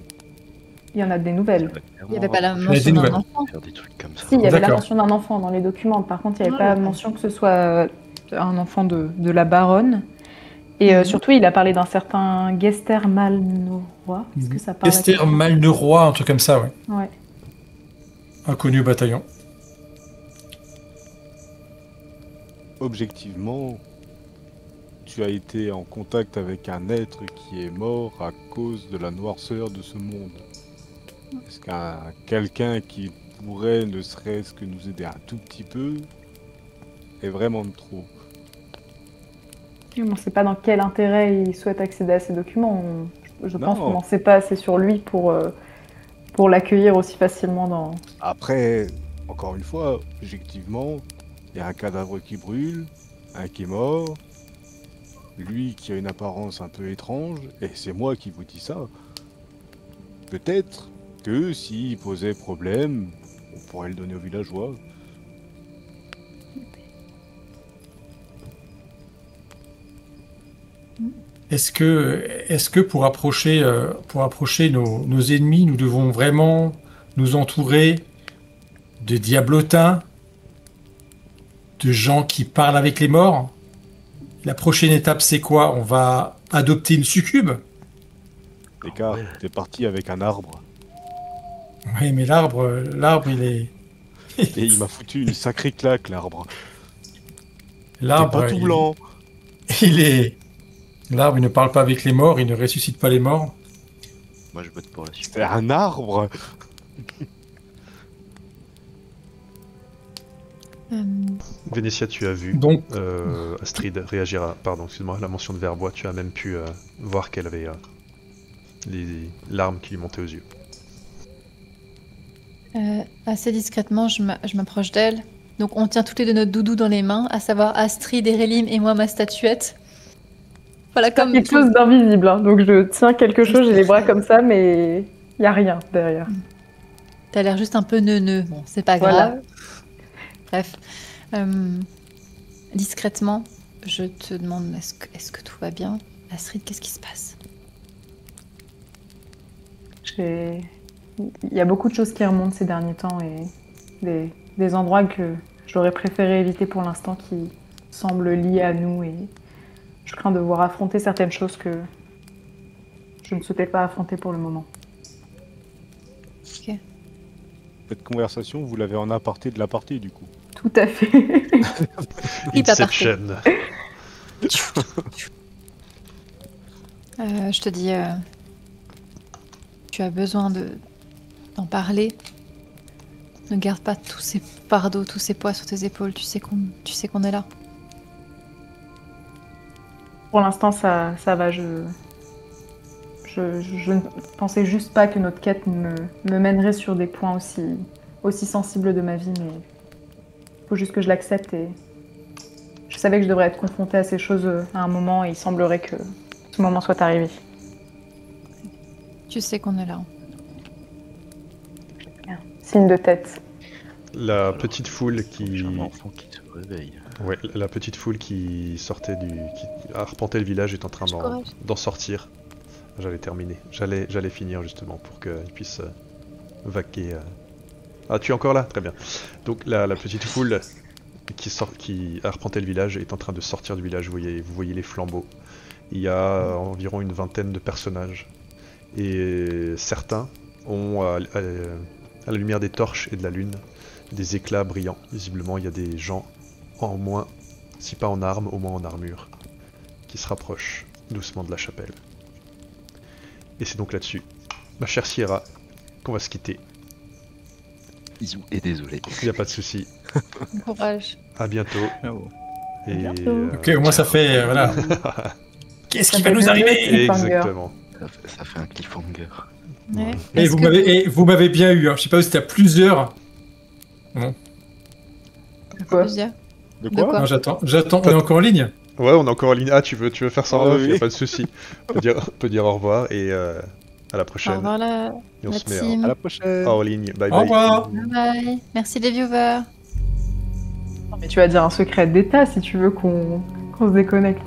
Speaker 1: Il y en a des nouvelles.
Speaker 6: Il n'y avait pas la
Speaker 4: des
Speaker 6: mention d'un
Speaker 4: nouvelles.
Speaker 6: enfant.
Speaker 3: Faire des trucs comme ça.
Speaker 1: Si, il y avait la
Speaker 4: D'accord.
Speaker 1: mention d'un enfant dans les documents. Par contre, il n'y avait pas mention que ce soit un enfant de la baronne. Et surtout, il a parlé d'un certain Gester Malnoroy. Est-ce que ça parle à
Speaker 4: Esther
Speaker 1: quelqu'un
Speaker 4: Malneroy, un truc comme ça, ouais.
Speaker 1: Ouais.
Speaker 4: Inconnu au bataillon.
Speaker 5: Objectivement, tu as été en contact avec un être qui est mort à cause de la noirceur de ce monde. Est-ce qu'un quelqu'un qui pourrait ne serait-ce que nous aider un tout petit peu est vraiment de trop?
Speaker 1: On ne sait pas dans quel intérêt il souhaite accéder à ces documents. Je pense
Speaker 5: Non.
Speaker 1: qu'on n'en sait pas assez sur lui pour l'accueillir aussi facilement dans...
Speaker 5: Après, encore une fois, objectivement, il y a un cadavre qui brûle, un qui est mort, lui qui a une apparence un peu étrange, et c'est moi qui vous dis ça. Peut-être que s'il posait problème, on pourrait le donner aux villageois.
Speaker 4: Est-ce que pour approcher nos ennemis, nous devons vraiment nous entourer de diablotins, de gens qui parlent avec les morts? La prochaine étape, c'est quoi? On va adopter une succube?
Speaker 5: Car
Speaker 3: ouais.
Speaker 5: t'es parti avec un arbre,
Speaker 4: Oui, mais l'arbre, il est...
Speaker 5: et il m'a foutu une sacrée claque, l'arbre. T'es
Speaker 4: L'arbre,
Speaker 5: pas tout blanc.
Speaker 4: L'arbre, il ne parle pas avec les morts, il ne ressuscite pas les morts.
Speaker 3: Moi je vote pour la suite.
Speaker 5: C'est un arbre.
Speaker 2: Vénétia, tu as vu
Speaker 4: Donc,
Speaker 2: Astrid réagir à... Pardon, excuse-moi, la mention de Verbois, tu as même pu voir qu'elle avait les larmes qui lui montaient aux yeux.
Speaker 6: Assez discrètement, je m'approche d'elle. Donc on tient toutes les deux notre doudou dans les mains, à savoir Astrid, Erelim et moi ma statuette. Voilà, comme
Speaker 1: Quelque chose d'invisible, hein. Donc je tiens quelque chose, j'ai les bras comme ça, mais il n'y a rien derrière.
Speaker 6: T'as l'air juste un peu neuneux. Bon, c'est pas
Speaker 1: Voilà.
Speaker 6: grave. Bref. Discrètement, je te demande est-ce que tout va bien? Astrid, qu'est-ce qui se passe?
Speaker 1: Il y a beaucoup de choses qui remontent ces derniers temps et des endroits que j'aurais préféré éviter pour l'instant qui semblent liés à nous et je crains de voir affronter certaines choses que je ne souhaitais pas affronter pour le moment.
Speaker 6: Ok.
Speaker 5: Cette conversation, vous l'avez en aparté de l'aparté, du coup.
Speaker 1: Tout à fait.
Speaker 6: Oui, pas
Speaker 2: Inception.
Speaker 6: Je te dis, tu as besoin d'en parler. Ne garde pas tous ces fardeaux, tous ces poids sur tes épaules. Tu sais qu'on est là.
Speaker 1: Pour l'instant, ça va. Je ne pensais juste pas que notre quête me mènerait sur des points aussi sensibles de ma vie, mais il faut juste que je l'accepte. Et je savais que je devrais être confrontée à ces choses à un moment, et il semblerait que ce moment soit arrivé.
Speaker 6: Tu sais qu'on est là.
Speaker 1: Signe de tête.
Speaker 2: La petite foule qui...
Speaker 3: J'ai un enfant qui se réveille.
Speaker 2: Ouais, la petite foule qui sortait qui arpentait le village est en train d'en sortir. J'allais terminer. J'allais finir justement pour qu'ils puissent vaquer. Ah, tu es encore là? Très bien. Donc la petite foule qui arpentait le village est en train de sortir du village. Vous voyez les flambeaux. Il y a environ une vingtaine de personnages. Et certains ont, à la lumière des torches et de la lune, des éclats brillants. Visiblement, il y a des gens en moins, si pas en armes, au moins en armure, qui se rapprochent doucement de la chapelle. Et c'est donc là-dessus, ma chère Sierra, qu'on va se quitter.
Speaker 3: Bisous et désolé.
Speaker 2: Il n'y a pas de souci.
Speaker 6: Bon courage.
Speaker 2: À bientôt. Et
Speaker 4: Ok, moi ça fait... voilà. Qu'est-ce qui va nous arriver?
Speaker 2: Exactement.
Speaker 3: Ça fait un cliffhanger.
Speaker 6: Ouais.
Speaker 4: Et vous m'avez bien eu, hein. Je sais pas si c'était à plusieurs. Bon.
Speaker 1: Quoi?
Speaker 5: De
Speaker 6: quoi
Speaker 5: quoi?
Speaker 4: Non, j'attends. On est encore en ligne?
Speaker 2: Ouais, on est encore en ligne. Ah, tu veux faire ça en off?
Speaker 5: oui.
Speaker 2: Y a pas de souci. On peut dire au revoir et à la
Speaker 6: Au
Speaker 2: prochaine.
Speaker 6: revoir la
Speaker 2: Et on se met
Speaker 6: team.
Speaker 5: À la prochaine.
Speaker 2: en ligne. Bye
Speaker 4: Au
Speaker 2: bye.
Speaker 4: revoir.
Speaker 6: Bye bye. Merci les viewers.
Speaker 1: Mais tu vas dire un secret d'État si tu veux qu'on se déconnecte.